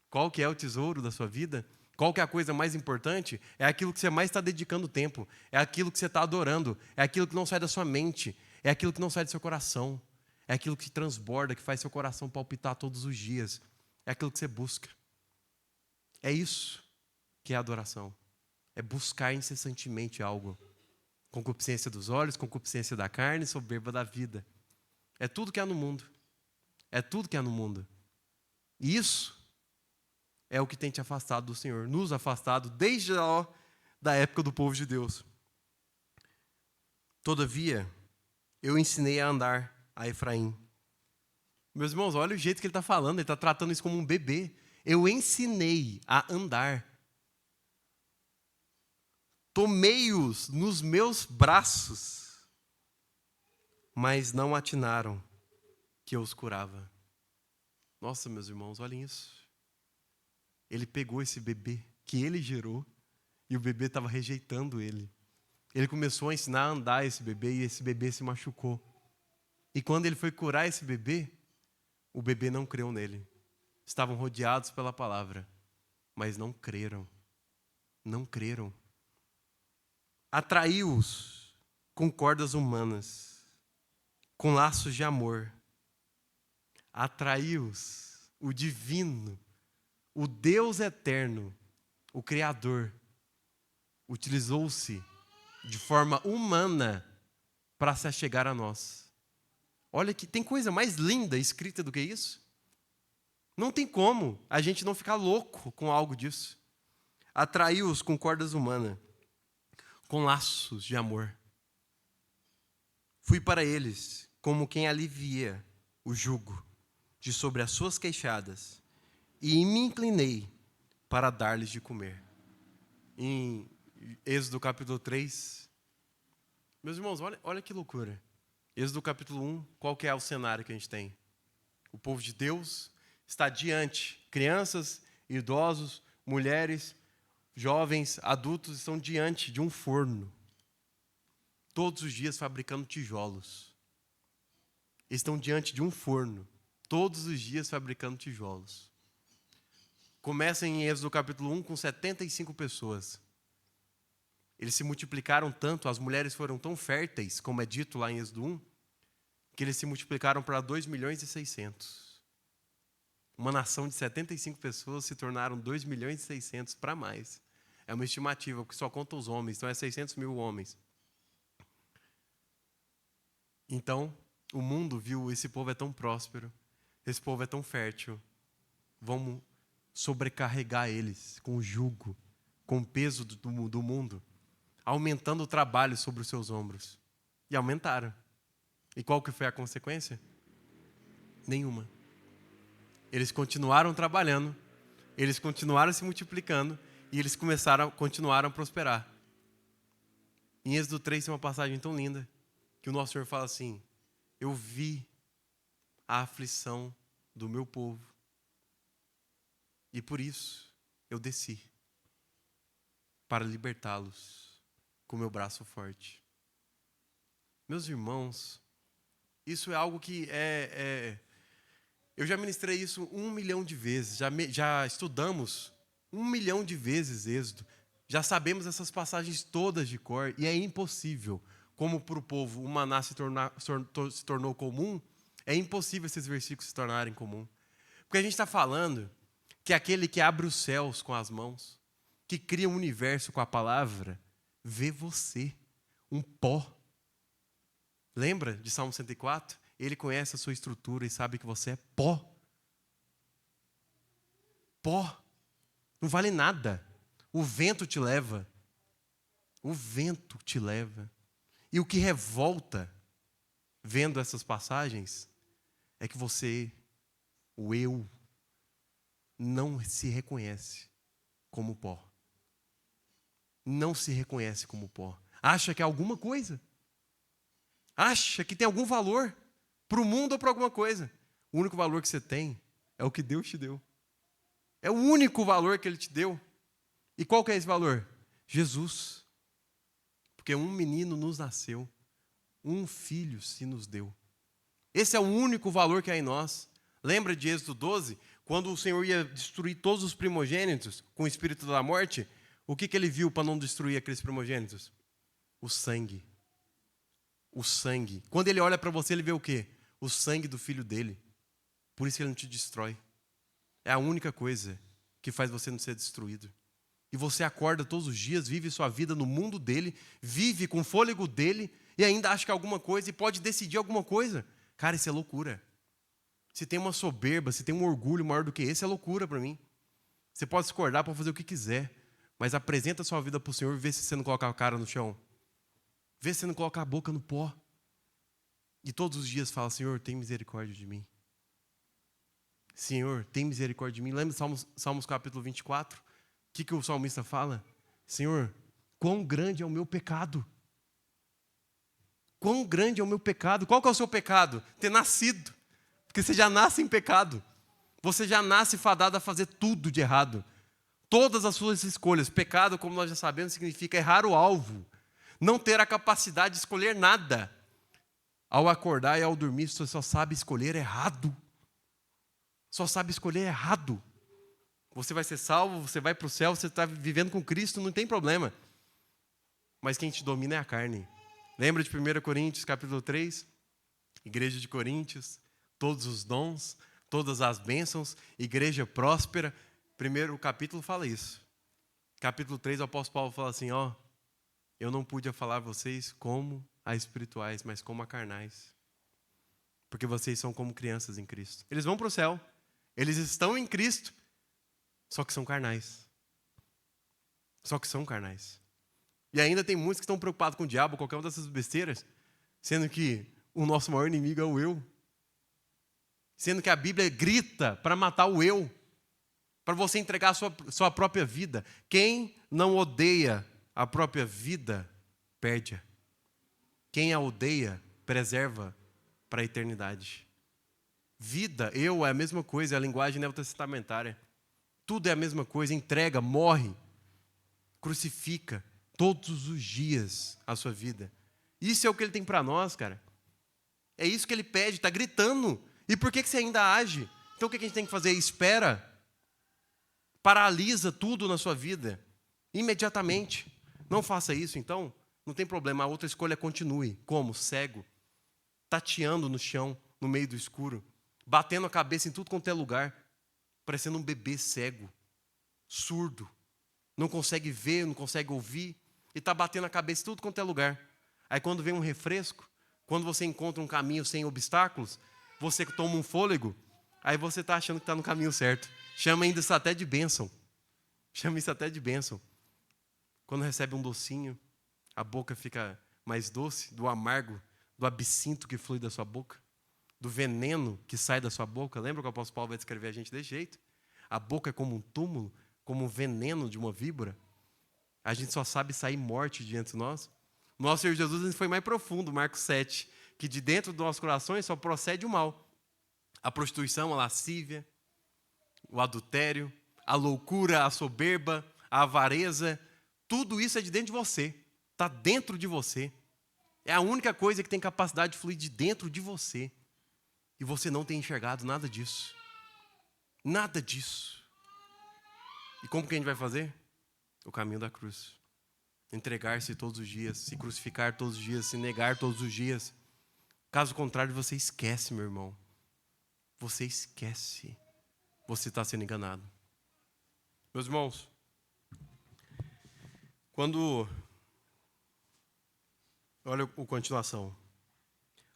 Qual que é o tesouro da sua vida? Qual que é a coisa mais importante? É aquilo que você mais está dedicando tempo. É aquilo que você está adorando. É aquilo que não sai da sua mente. É aquilo que não sai do seu coração. É aquilo que transborda, que faz seu coração palpitar todos os dias. É aquilo que você busca. É isso que é adoração. É buscar incessantemente algo. Concupiscência dos olhos, concupiscência da carne, soberba da vida. É tudo que há no mundo. É tudo que há no mundo. E isso é o que tem te afastado do Senhor. Nos afastado desde da época do povo de Deus. Todavia, eu ensinei a andar a Efraim. Meus irmãos, olha o jeito que ele está falando. Ele está tratando isso como um bebê. Eu ensinei a andar. Tomei-os nos meus braços, mas não atinaram que eu os curava. Nossa, meus irmãos, olhem isso. Ele pegou esse bebê que ele gerou e o bebê estava rejeitando ele. Ele começou a ensinar a andar esse bebê e esse bebê se machucou. E quando ele foi curar esse bebê, o bebê não creu nele. Estavam rodeados pela palavra, mas não creram. Não creram. Atraiu-os com cordas humanas, com laços de amor. Atraiu-os, o divino, o Deus eterno, o Criador, utilizou-se de forma humana para se achegar a nós. Olha que tem coisa mais linda escrita do que isso. Não tem como a gente não ficar louco com algo disso. Atraiu-os com cordas humanas, com laços de amor. Fui para eles como quem alivia o jugo de sobre as suas queixadas e me inclinei para dar-lhes de comer. Em Êxodo capítulo 3, meus irmãos, olha que loucura. Êxodo capítulo 1, qual que é o cenário que a gente tem? O povo de Deus está diante, crianças, idosos, mulheres, jovens, adultos estão diante de um forno. Todos os dias fabricando tijolos. Estão diante de um forno. Todos os dias fabricando tijolos. Começa em Êxodo capítulo 1 com 75 pessoas. Eles se multiplicaram tanto, as mulheres foram tão férteis, como é dito lá em Êxodo 1, que eles se multiplicaram para 2.600.000. Uma nação de 75 pessoas se tornaram 2.600.000 para mais. É uma estimativa, porque só conta os homens, então é 600.000 homens. Então, o mundo viu, esse povo é tão próspero, esse povo é tão fértil, vamos sobrecarregar eles com o jugo, com o peso do mundo, aumentando o trabalho sobre os seus ombros. E aumentaram. E qual que foi a consequência? Nenhuma. Eles continuaram trabalhando, eles continuaram se multiplicando e eles continuaram a prosperar. Em Êxodo 3 tem uma passagem tão linda que o nosso Senhor fala assim: eu vi a aflição do meu povo e por isso eu desci para libertá-los com meu braço forte. Meus irmãos, isso é algo que eu já ministrei isso 1 milhão de vezes, já estudamos 1 milhão de vezes Êxodo, já sabemos essas passagens todas de cor, e é impossível, como para o povo o maná se tornou comum, é impossível esses versículos se tornarem comum. Porque a gente está falando que aquele que abre os céus com as mãos, que cria um universo com a palavra, vê você, um pó. Lembra de Salmo 104? Ele conhece a sua estrutura e sabe que você é pó. Pó. Não vale nada. O vento te leva. O vento te leva. E o que revolta, vendo essas passagens, é que você, o eu, não se reconhece como pó. Não se reconhece como pó. Acha que é alguma coisa. Acha que tem algum valor para o mundo ou para alguma coisa. O único valor que você tem é o que Deus te deu. É o único valor que Ele te deu. E qual que é esse valor? Jesus. Porque um menino nos nasceu, um filho se nos deu. Esse é o único valor que há em nós. Lembra de Êxodo 12? Quando o Senhor ia destruir todos os primogênitos com o espírito da morte, o que Ele viu para não destruir aqueles primogênitos? O sangue. O sangue. Quando Ele olha para você, Ele vê o quê? O sangue do filho dele. Por isso que Ele não te destrói. É a única coisa que faz você não ser destruído. E você acorda todos os dias, vive sua vida no mundo dele, vive com o fôlego dele e ainda acha que é alguma coisa e pode decidir alguma coisa. Cara, isso é loucura. Se tem uma soberba, se tem um orgulho maior do que esse, é loucura para mim. Você pode discordar para fazer o que quiser, mas apresenta a sua vida para o Senhor e vê se você não coloca a cara no chão. Vê se você não coloca a boca no pó. E todos os dias fala: Senhor, tem misericórdia de mim. Senhor, tem misericórdia de mim. Lembra Salmos capítulo 24? O que o salmista fala? Senhor, quão grande é o meu pecado. Quão grande é o meu pecado. Qual que é o seu pecado? Ter nascido. Porque você já nasce em pecado. Você já nasce fadado a fazer tudo de errado. Todas as suas escolhas. Pecado, como nós já sabemos, significa errar o alvo. Não ter a capacidade de escolher nada. Ao acordar e ao dormir, você só sabe escolher errado. Só sabe escolher errado. Você vai ser salvo, você vai para o céu, você está vivendo com Cristo, não tem problema. Mas quem te domina é a carne. Lembra de 1 Coríntios capítulo 3? Igreja de Coríntios, todos os dons, todas as bênçãos, igreja próspera. Primeiro capítulo fala isso. Capítulo 3, o apóstolo Paulo fala assim: eu não pude falar a vocês como a espirituais, mas como a carnais. Porque vocês são como crianças em Cristo. Eles vão para o céu, eles estão em Cristo, só que são carnais. Só que são carnais. E ainda tem muitos que estão preocupados com o diabo, qualquer uma dessas besteiras, sendo que o nosso maior inimigo é o eu. Sendo que a Bíblia grita para matar o eu, para você entregar a sua própria vida. Quem não odeia a própria vida, perde-a. Quem a odeia, preserva para a eternidade. Vida, eu, é a mesma coisa, é a linguagem neotestamentária. Tudo é a mesma coisa, entrega, morre, crucifica todos os dias a sua vida. Isso é o que Ele tem para nós, cara. É isso que Ele pede, está gritando. E por que você ainda age? Então o que a gente tem que fazer? Espera. Paralisa tudo na sua vida, imediatamente. Não faça isso, então, não tem problema. A outra escolha continue. Como? Cego, tateando no chão, no meio do escuro, batendo a cabeça em tudo quanto é lugar, parecendo um bebê cego, surdo, não consegue ver, não consegue ouvir, e está batendo a cabeça em tudo quanto é lugar. Aí quando vem um refresco, quando você encontra um caminho sem obstáculos, você toma um fôlego, aí você está achando que está no caminho certo. Chama ainda isso até de bênção. Chama isso até de bênção. Quando recebe um docinho, a boca fica mais doce, do amargo, do absinto que flui da sua boca. do veneno que sai da sua boca. Lembra que o apóstolo Paulo vai descrever a gente desse jeito? A boca é como um túmulo, como um veneno de uma víbora. A gente só sabe sair morte diante de nós. Nosso Senhor Jesus foi mais profundo, Marcos 7, que de dentro dos nossos corações só procede o mal. A prostituição, a lascívia, o adultério, a loucura, a soberba, a avareza, tudo isso é de dentro de você. Está dentro de você. É a única coisa que tem capacidade de fluir de dentro de você. E você não tem enxergado nada disso. Nada disso. E como que a gente vai fazer? O caminho da cruz. Entregar-se todos os dias, se crucificar todos os dias, se negar todos os dias. Caso contrário, você esquece, meu irmão. Você esquece. Você está sendo enganado. Meus irmãos, olha a continuação.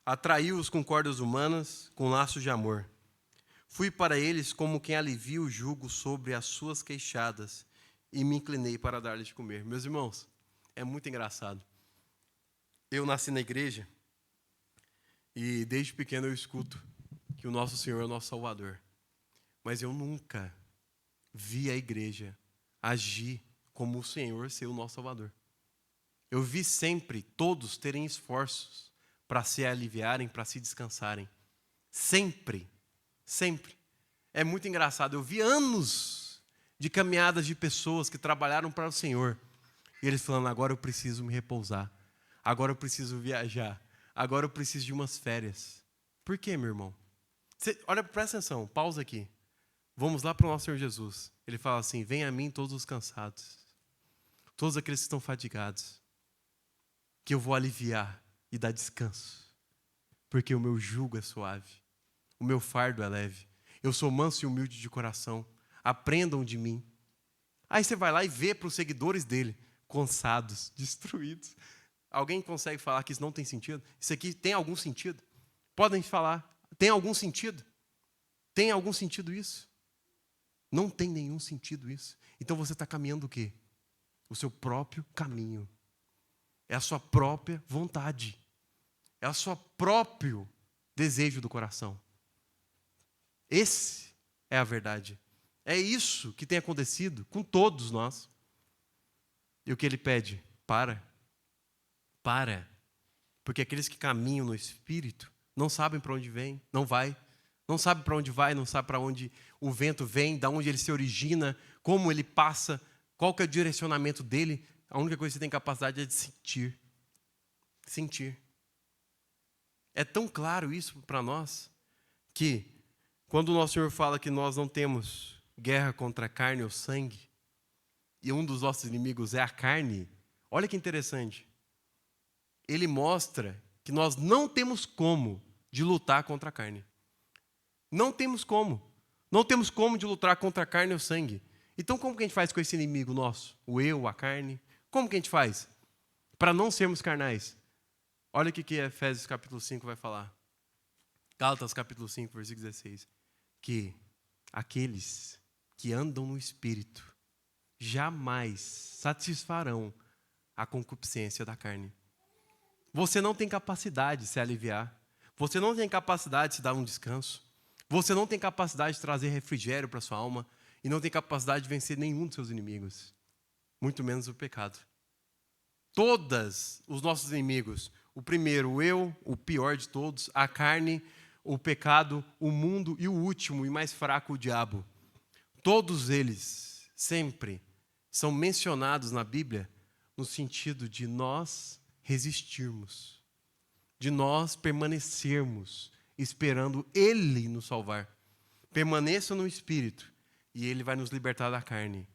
Atraiu-os com cordas humanas, com laços de amor. Fui para eles como quem alivia o jugo sobre as suas queixadas e me inclinei para dar-lhes de comer. Meus irmãos, é muito engraçado. Eu nasci na igreja e desde pequeno eu escuto que o nosso Senhor é o nosso Salvador. Mas eu nunca vi a igreja agir como o Senhor ser o nosso Salvador. Eu vi sempre todos terem esforços para se aliviarem, para se descansarem. Sempre. Sempre. É muito engraçado. Eu vi anos de caminhadas de pessoas que trabalharam para o Senhor. E eles falando, agora eu preciso me repousar. Agora eu preciso viajar. Agora eu preciso de umas férias. Por quê, meu irmão? Olha, presta atenção, pausa aqui. Vamos lá para o nosso Senhor Jesus. Ele fala assim, venha a mim todos os cansados. Todos aqueles que estão fatigados. Que eu vou aliviar e dar descanso. Porque o meu jugo é suave. O meu fardo é leve. Eu sou manso e humilde de coração. Aprendam de mim. Aí você vai lá e vê para os seguidores dele, cansados, destruídos. Alguém consegue falar que isso não tem sentido? Isso aqui tem algum sentido? Podem falar. Tem algum sentido? Tem algum sentido isso? Não tem nenhum sentido isso. Então você está caminhando o quê? O seu próprio caminho. É a sua própria vontade. É o seu próprio desejo do coração. Esse é a verdade. É isso que tem acontecido com todos nós. E o que ele pede? Para. Porque aqueles que caminham no Espírito não sabem para onde vem, não vai. Não sabe para onde vai, não sabe para onde o vento vem, de onde ele se origina, como ele passa, qual que é o direcionamento dele. A única coisa que você tem capacidade é de sentir. Sentir. É tão claro isso para nós, que quando o nosso Senhor fala que nós não temos guerra contra a carne ou sangue, e um dos nossos inimigos é a carne, olha que interessante. Ele mostra que nós não temos como de lutar contra a carne. Não temos como. Não temos como de lutar contra a carne ou sangue. Então como que a gente faz com esse inimigo nosso? O eu, a carne? Como que a gente faz? Para não sermos carnais. Olha o que Efésios capítulo 5 vai falar. Gálatas capítulo 5, versículo 16. Que aqueles que andam no Espírito jamais satisfarão a concupiscência da carne. Você não tem capacidade de se aliviar. Você não tem capacidade de se dar um descanso. Você não tem capacidade de trazer refrigério para sua alma. E não tem capacidade de vencer nenhum dos seus inimigos. Muito menos o pecado. Todos os nossos inimigos. O primeiro, o eu, o pior de todos. A carne, o pecado, o mundo. E o último e mais fraco, o diabo. Todos eles sempre são mencionados na Bíblia no sentido de nós resistirmos. De nós permanecermos esperando Ele nos salvar. Permaneça no Espírito e Ele vai nos libertar da carne.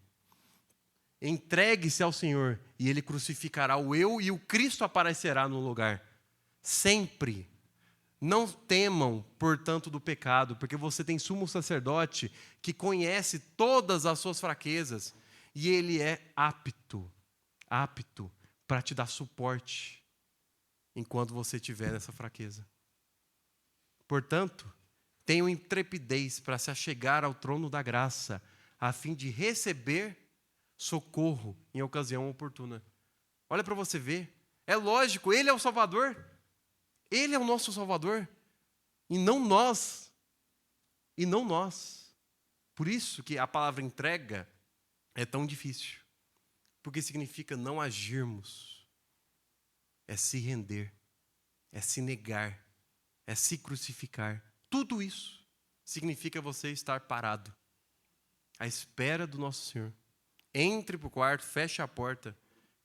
Entregue-se ao Senhor e Ele crucificará o eu e o Cristo aparecerá no lugar. Sempre. Não temam, portanto, do pecado, porque você tem sumo sacerdote que conhece todas as suas fraquezas e Ele é apto para te dar suporte enquanto você estiver nessa fraqueza. Portanto, tenham intrepidez para se achegar ao trono da graça, a fim de receber socorro em ocasião oportuna. Olha para você ver. É lógico, Ele é o Salvador. Ele é o nosso Salvador. E não nós. E não nós. Por isso que a palavra entrega é tão difícil. Porque significa não agirmos. É se render. É se negar. É se crucificar. Tudo isso significa você estar parado, à espera do nosso Senhor. Entre para o quarto, feche a porta,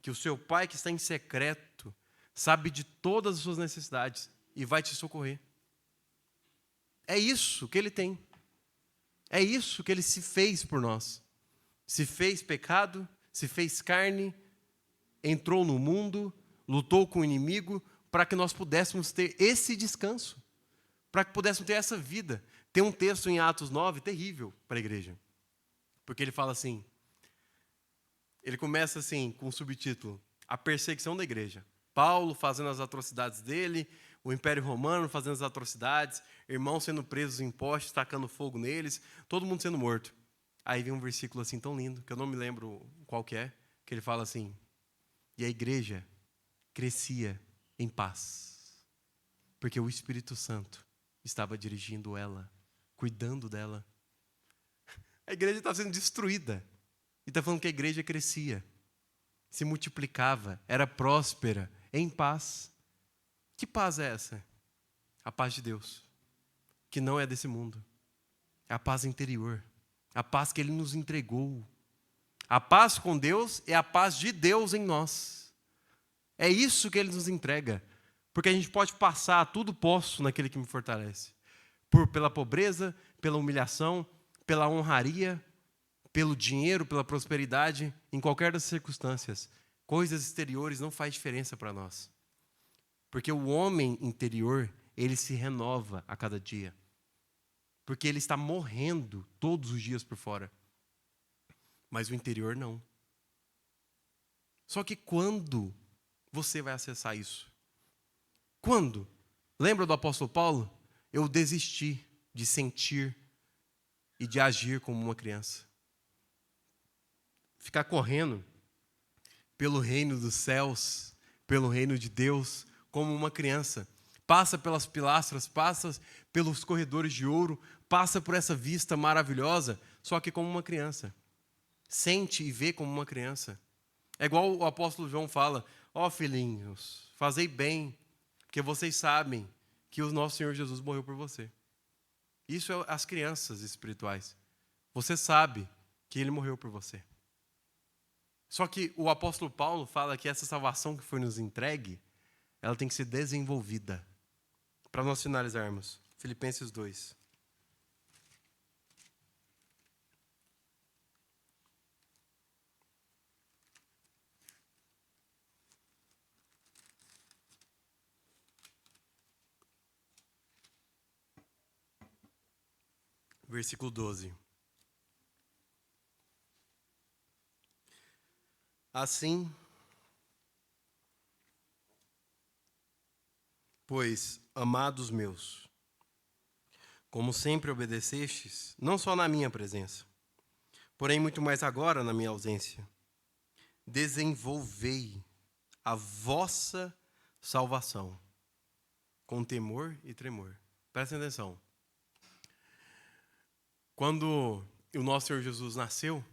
que o seu Pai que está em secreto sabe de todas as suas necessidades e vai te socorrer. É isso que Ele tem. É isso que Ele se fez por nós. Se fez pecado, se fez carne, entrou no mundo, lutou com o inimigo, para que nós pudéssemos ter esse descanso, para que pudéssemos ter essa vida. Tem um texto em Atos 9 terrível para a igreja, porque ele fala assim, ele começa assim, com o subtítulo, a perseguição da igreja. Paulo fazendo as atrocidades dele, o Império Romano fazendo as atrocidades, irmãos sendo presos em postes, tacando fogo neles, todo mundo sendo morto. Aí vem um versículo assim tão lindo, que eu não me lembro qual que ele fala assim, e a igreja crescia em paz, porque o Espírito Santo estava dirigindo ela, cuidando dela. A igreja está sendo destruída. E está falando que a igreja crescia, se multiplicava, era próspera, em paz. Que paz é essa? A paz de Deus, que não é desse mundo. É a paz interior, a paz que Ele nos entregou. A paz com Deus é a paz de Deus em nós. É isso que Ele nos entrega. Porque a gente pode passar, tudo posso naquele que me fortalece. Pela pobreza, pela humilhação, pela honraria, pelo dinheiro, pela prosperidade, em qualquer das circunstâncias. Coisas exteriores não faz diferença para nós. Porque o homem interior, ele se renova a cada dia. Porque ele está morrendo todos os dias por fora. Mas o interior não. Só que quando você vai acessar isso? Quando? Lembra do apóstolo Paulo? Eu desisti de sentir e de agir como uma criança. Ficar correndo pelo reino dos céus, pelo reino de Deus, como uma criança. Passa pelas pilastras, passa pelos corredores de ouro, passa por essa vista maravilhosa, só que como uma criança. Sente e vê como uma criança. É igual o apóstolo João fala, ó filhinhos, fazei bem, porque vocês sabem que o nosso Senhor Jesus morreu por você. Isso é as crianças espirituais. Você sabe que Ele morreu por você. Só que o apóstolo Paulo fala que essa salvação que foi nos entregue, ela tem que ser desenvolvida. Para nós finalizarmos, Filipenses 2. Versículo 12. Assim, pois, amados meus, como sempre obedecestes, não só na minha presença, porém muito mais agora na minha ausência, desenvolvei a vossa salvação com temor e tremor. Prestem atenção. Quando o nosso Senhor Jesus nasceu,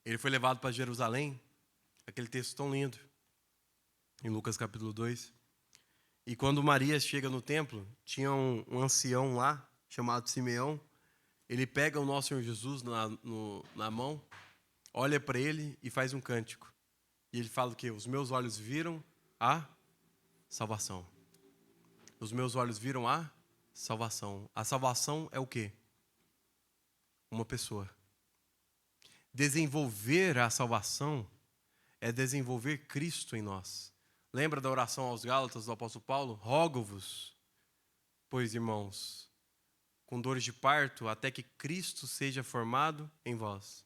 Ele foi levado para Jerusalém, aquele texto tão lindo, em Lucas capítulo 2. E quando Maria chega no templo, tinha um ancião lá, chamado Simeão. Ele pega o nosso Senhor Jesus na mão, olha para ele e faz um cântico. E ele fala o quê? Os meus olhos viram a salvação. Os meus olhos viram a salvação. A salvação é o quê? Uma pessoa. Desenvolver a salvação é desenvolver Cristo em nós. Lembra da oração aos Gálatas do apóstolo Paulo? Rogo-vos, pois, irmãos, com dores de parto, até que Cristo seja formado em vós.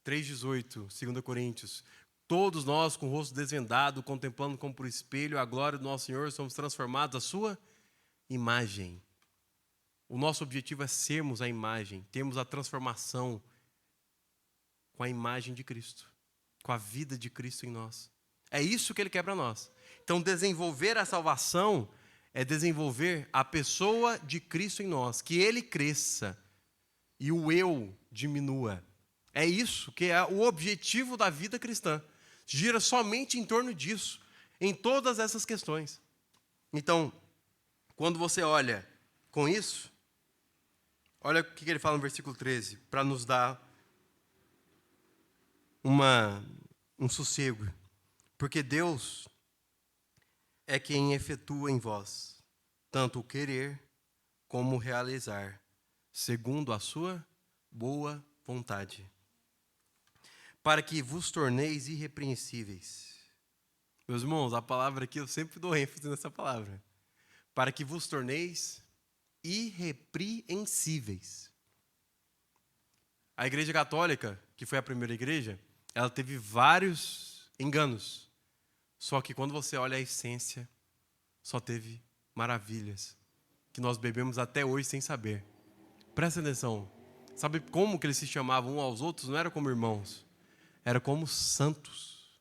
3,18, 2 Coríntios. Todos nós, com o rosto desvendado, contemplando como por espelho a glória do nosso Senhor, somos transformados à sua imagem. O nosso objetivo é sermos a imagem, termos a transformação com a imagem de Cristo, com a vida de Cristo em nós. É isso que Ele quer para nós. Então, desenvolver a salvação é desenvolver a pessoa de Cristo em nós, que ele cresça e o eu diminua. É isso que é o objetivo da vida cristã. Gira somente em torno disso, em todas essas questões. Então, quando você olha com isso, olha o que ele fala no versículo 13, para nos dar um sossego. Porque Deus é quem efetua em vós tanto o querer como o realizar, segundo a sua boa vontade, para que vos torneis irrepreensíveis. Meus irmãos, a palavra aqui, eu sempre dou ênfase nessa palavra. Para que vos torneis irrepreensíveis. A Igreja Católica, que foi a primeira igreja, ela teve vários enganos. Só que quando você olha a essência, só teve maravilhas, que nós bebemos até hoje sem saber. Presta atenção. Sabe como que eles se chamavam uns aos outros? Não era como irmãos, era como santos.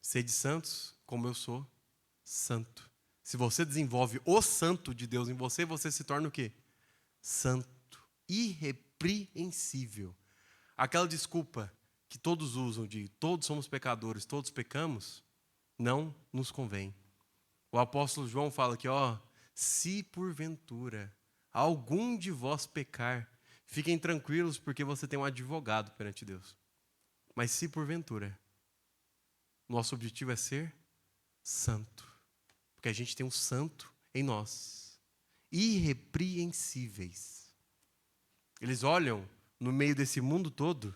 Sede santos, como eu sou santo. Se você desenvolve o santo de Deus em você, você se torna o quê? Santo, irrepreensível. Aquela desculpa que todos usam de todos somos pecadores, todos pecamos, não nos convém. O apóstolo João fala aqui, se porventura algum de vós pecar, fiquem tranquilos porque você tem um advogado perante Deus. Mas se porventura, nosso objetivo é ser santo, porque a gente tem um santo em nós, irrepreensíveis. Eles olham no meio desse mundo todo,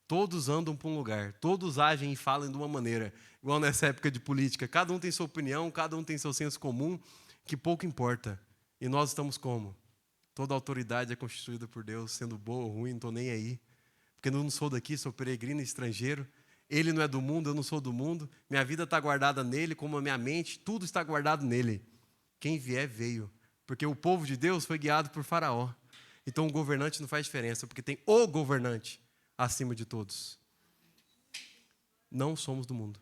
todos andam para um lugar, todos agem e falam de uma maneira, igual nessa época de política, cada um tem sua opinião, cada um tem seu senso comum, que pouco importa. E nós estamos como? Toda autoridade é constituída por Deus, sendo boa ou ruim, não estou nem aí. Porque eu não sou daqui, sou peregrino estrangeiro. Ele não é do mundo, eu não sou do mundo. Minha vida está guardada nele, como a minha mente, tudo está guardado nele. Quem vier, veio. Porque o povo de Deus foi guiado por Faraó. Então o governante não faz diferença, porque tem o governante acima de todos. Não somos do mundo.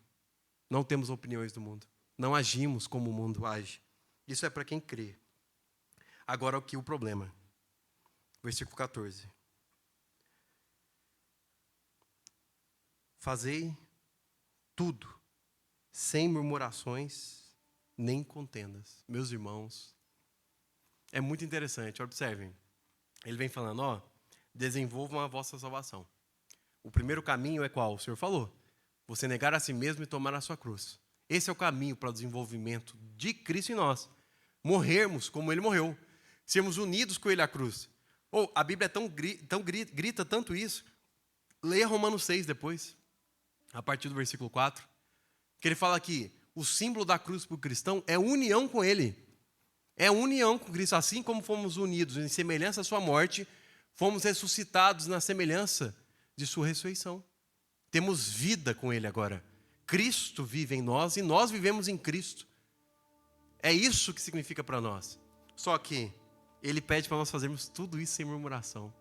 Não temos opiniões do mundo. Não agimos como o mundo age. Isso é para quem crê. Agora o que o problema? Versículo 14. Fazei tudo sem murmurações nem contendas. Meus irmãos, é muito interessante, observem. Ele vem falando, desenvolvam a vossa salvação. O primeiro caminho é qual? O Senhor falou. Você negar a si mesmo e tomar a sua cruz. Esse é o caminho para o desenvolvimento de Cristo em nós. Morrermos como Ele morreu. Sermos unidos com Ele à cruz. A Bíblia grita tanto isso. Leia Romanos 6 depois, a partir do versículo 4. Que ele fala que o símbolo da cruz para o cristão é união com Ele. É união com Cristo. Assim como fomos unidos em semelhança à sua morte, fomos ressuscitados na semelhança de sua ressurreição. Temos vida com Ele agora. Cristo vive em nós e nós vivemos em Cristo. É isso que significa para nós. Só que Ele pede para nós fazermos tudo isso sem murmuração.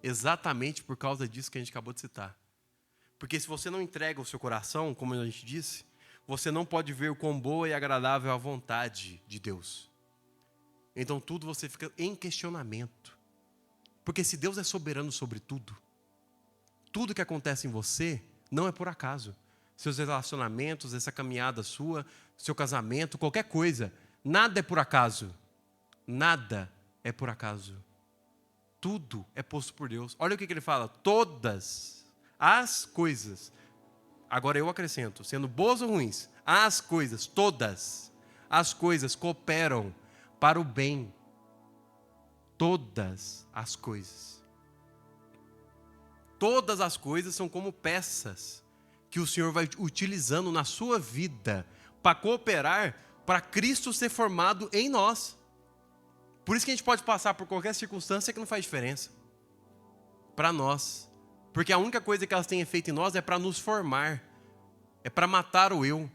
Exatamente por causa disso que a gente acabou de citar. Porque se você não entrega o seu coração, como a gente disse, você não pode ver o quão boa e agradável é a vontade de Deus. Então tudo você fica em questionamento. Porque se Deus é soberano sobre tudo, tudo que acontece em você não é por acaso. Seus relacionamentos, essa caminhada sua, seu casamento, qualquer coisa, nada é por acaso. Nada é por acaso. Tudo é posto por Deus. Olha o que ele fala. Todas as coisas. Agora eu acrescento, sendo boas ou ruins, as coisas, todas as coisas cooperam para o bem. Todas as coisas. Todas as coisas são como peças que o Senhor vai utilizando na sua vida para cooperar para Cristo ser formado em nós. Por isso que a gente pode passar por qualquer circunstância que não faz diferença para nós. Porque a única coisa que elas têm feito em nós é para nos formar. É para matar o eu.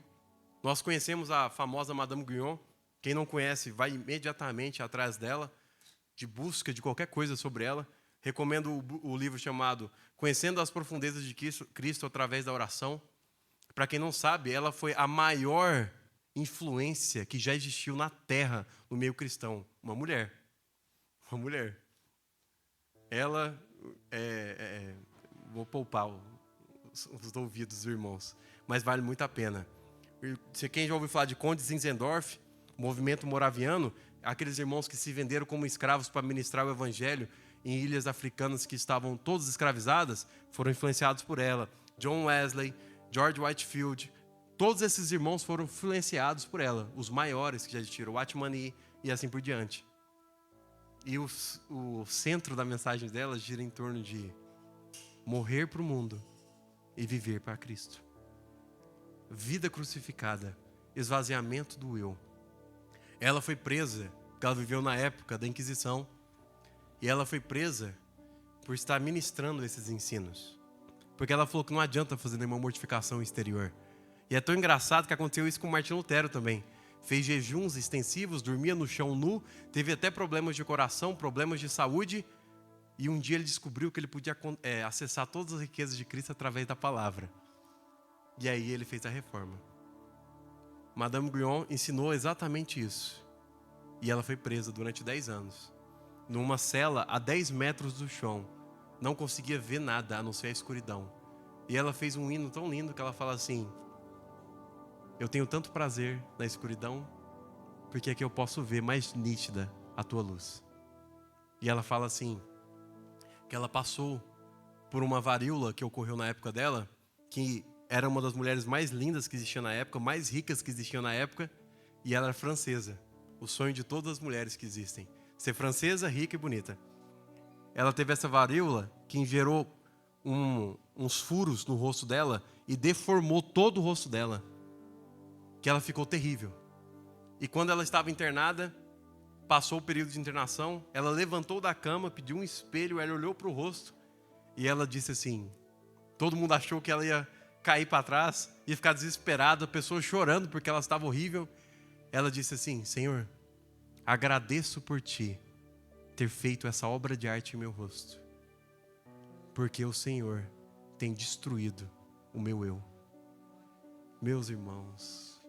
Nós conhecemos a famosa Madame Guyon. Quem não conhece, vai imediatamente atrás dela, de busca de qualquer coisa sobre ela. Recomendo o livro chamado Conhecendo as Profundezas de Cristo através da Oração. Para quem não sabe, ela foi a maior influência que já existiu na terra, no meio cristão. Uma mulher. Uma mulher. Ela, vou poupar os ouvidos dos irmãos, mas vale muito a pena. Quem já ouviu falar de Conde Zinzendorf, movimento moraviano, aqueles irmãos que se venderam como escravos para ministrar o evangelho em ilhas africanas que estavam todas escravizadas, foram influenciados por ela. John Wesley, George Whitefield, todos esses irmãos foram influenciados por ela, os maiores que já existiram, Watchman Nee e assim por diante. E o centro da mensagem dela gira em torno de morrer para o mundo e viver para Cristo. Vida crucificada, esvaziamento do eu. Ela foi presa, porque ela viveu na época da Inquisição, e ela foi presa por estar ministrando esses ensinos. Porque ela falou que não adianta fazer nenhuma mortificação exterior. E é tão engraçado que aconteceu isso com Martinho Lutero também. Fez jejuns extensivos, dormia no chão nu, teve até problemas de coração, problemas de saúde, e um dia ele descobriu que ele podia acessar todas as riquezas de Cristo através da palavra. E aí ele fez a reforma. Madame Guyon ensinou exatamente isso. E ela foi presa durante 10 anos. Numa cela a 10 metros do chão. Não conseguia ver nada, a não ser a escuridão. E ela fez um hino tão lindo que ela fala assim: eu tenho tanto prazer na escuridão, porque aqui eu posso ver mais nítida a tua luz. E ela fala assim, que ela passou por uma varíola que ocorreu na época dela, que era uma das mulheres mais lindas que existia na época, mais ricas que existiam na época, e ela era francesa. O sonho de todas as mulheres que existem: ser francesa, rica e bonita. Ela teve essa varíola que gerou uns furos no rosto dela e deformou todo o rosto dela, que ela ficou terrível. E quando ela estava internada, passou o período de internação, ela levantou da cama, pediu um espelho, ela olhou para o rosto e ela disse assim, todo mundo achou que ela ia cair para trás, ia ficar desesperada, a pessoa chorando porque ela estava horrível. Ela disse assim: Senhor, agradeço por ti ter feito essa obra de arte em meu rosto, porque o Senhor tem destruído o meu eu. Meus irmãos,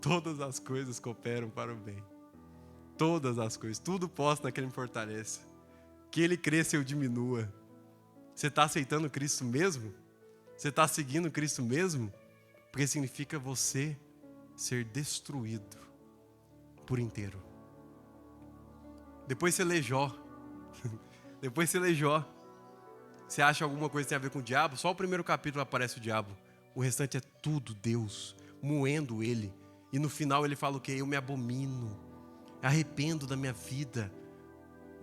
todas as coisas cooperam para o bem. Todas as coisas, tudo posso naquele que me fortalece. Que ele cresça e eu diminua. Você está aceitando Cristo mesmo? Você está seguindo Cristo mesmo? Porque significa você ser destruído por inteiro. Depois você lê Jó. Depois você lê Jó. Você acha alguma coisa que tem a ver com o diabo? Só o primeiro capítulo aparece o diabo. O restante é tudo Deus moendo ele. E no final ele fala o quê? Eu me abomino, arrependo da minha vida.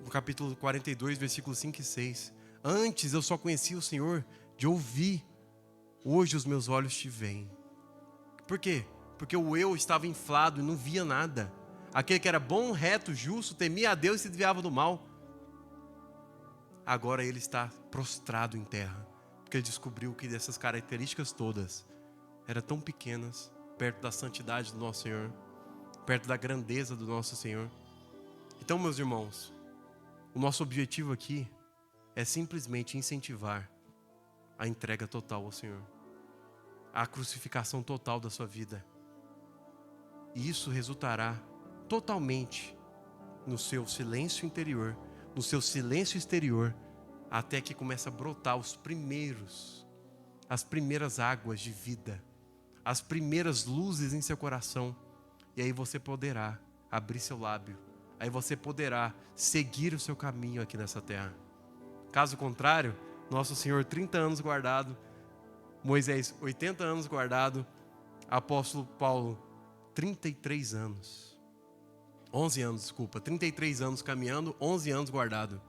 No capítulo 42, versículos 5 e 6. Antes eu só conhecia o Senhor de ouvir. Hoje os meus olhos te veem. Por quê? Porque o eu estava inflado e não via nada. Aquele que era bom, reto, justo, temia a Deus e se desviava do mal. Agora ele está prostrado em terra. Porque ele descobriu que dessas características todas eram tão pequenas perto da santidade do nosso Senhor, perto da grandeza do nosso Senhor. Então, meus irmãos, o nosso objetivo aqui é simplesmente incentivar a entrega total ao Senhor, a crucificação total da sua vida. E isso resultará totalmente no seu silêncio interior, no seu silêncio exterior, até que comece a brotar as primeiras águas de vida, as primeiras luzes em seu coração. E aí você poderá abrir seu lábio, aí você poderá seguir o seu caminho aqui nessa terra. Caso contrário, nosso Senhor 30 anos guardado, Moisés 80 anos guardado, apóstolo Paulo 33 anos. 33 anos caminhando, 11 anos guardado.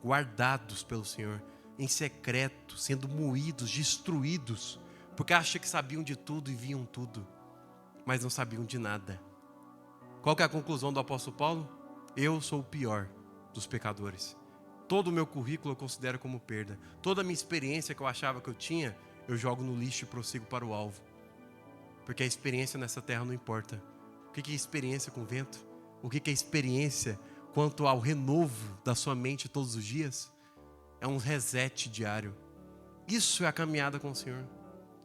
Guardados pelo Senhor, em secreto, sendo moídos, destruídos, porque acham que sabiam de tudo e viam tudo, mas não sabiam de nada. Qual que é a conclusão do apóstolo Paulo? Eu sou o pior dos pecadores. Todo o meu currículo eu considero como perda. Toda a minha experiência que eu achava que eu tinha, eu jogo no lixo e prossigo para o alvo. Porque a experiência nessa terra não importa. O que é experiência com vento? O que é experiência quanto ao renovo da sua mente todos os dias? É um reset diário. Isso é a caminhada com o Senhor.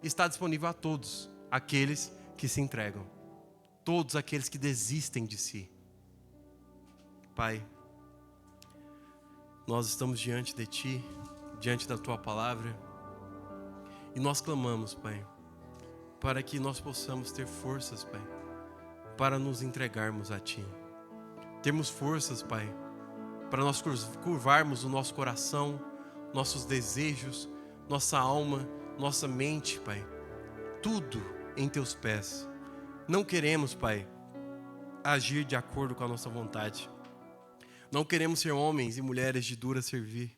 Está disponível a todos aqueles que se entregam, todos aqueles que desistem de si. Pai, nós estamos diante de Ti, diante da Tua palavra, e nós clamamos, Pai, para que nós possamos ter forças, Pai, para nos entregarmos a Ti. Termos forças, Pai, para nós curvarmos o nosso coração, nossos desejos, nossa alma, nossa mente, Pai, tudo em Teus pés. Não queremos, Pai, agir de acordo com a nossa vontade. Não queremos ser homens e mulheres de dura servir.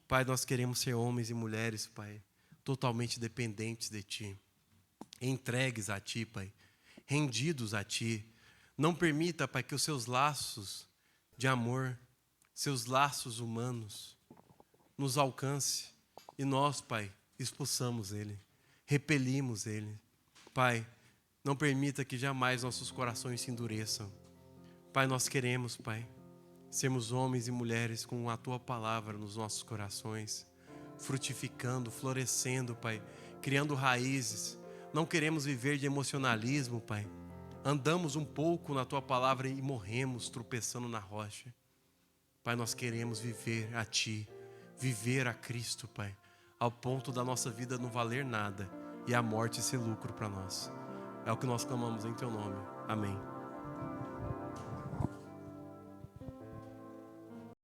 Pai, nós queremos ser homens e mulheres, Pai, totalmente dependentes de Ti, entregues a Ti, Pai, rendidos a Ti. Não permita, Pai, que os Seus laços de amor, Seus laços humanos, nos alcance e nós, Pai, expulsamos ele, repelimos ele. Pai, não permita que jamais nossos corações se endureçam. Pai, nós queremos, Pai, sermos homens e mulheres com a Tua palavra nos nossos corações, frutificando, florescendo, Pai, criando raízes. Não queremos viver de emocionalismo, Pai. Andamos um pouco na Tua palavra e morremos tropeçando na rocha. Pai, nós queremos viver a Ti, viver a Cristo, Pai, ao ponto da nossa vida não valer nada e a morte ser lucro para nós. É o que nós clamamos em Teu nome. Amém.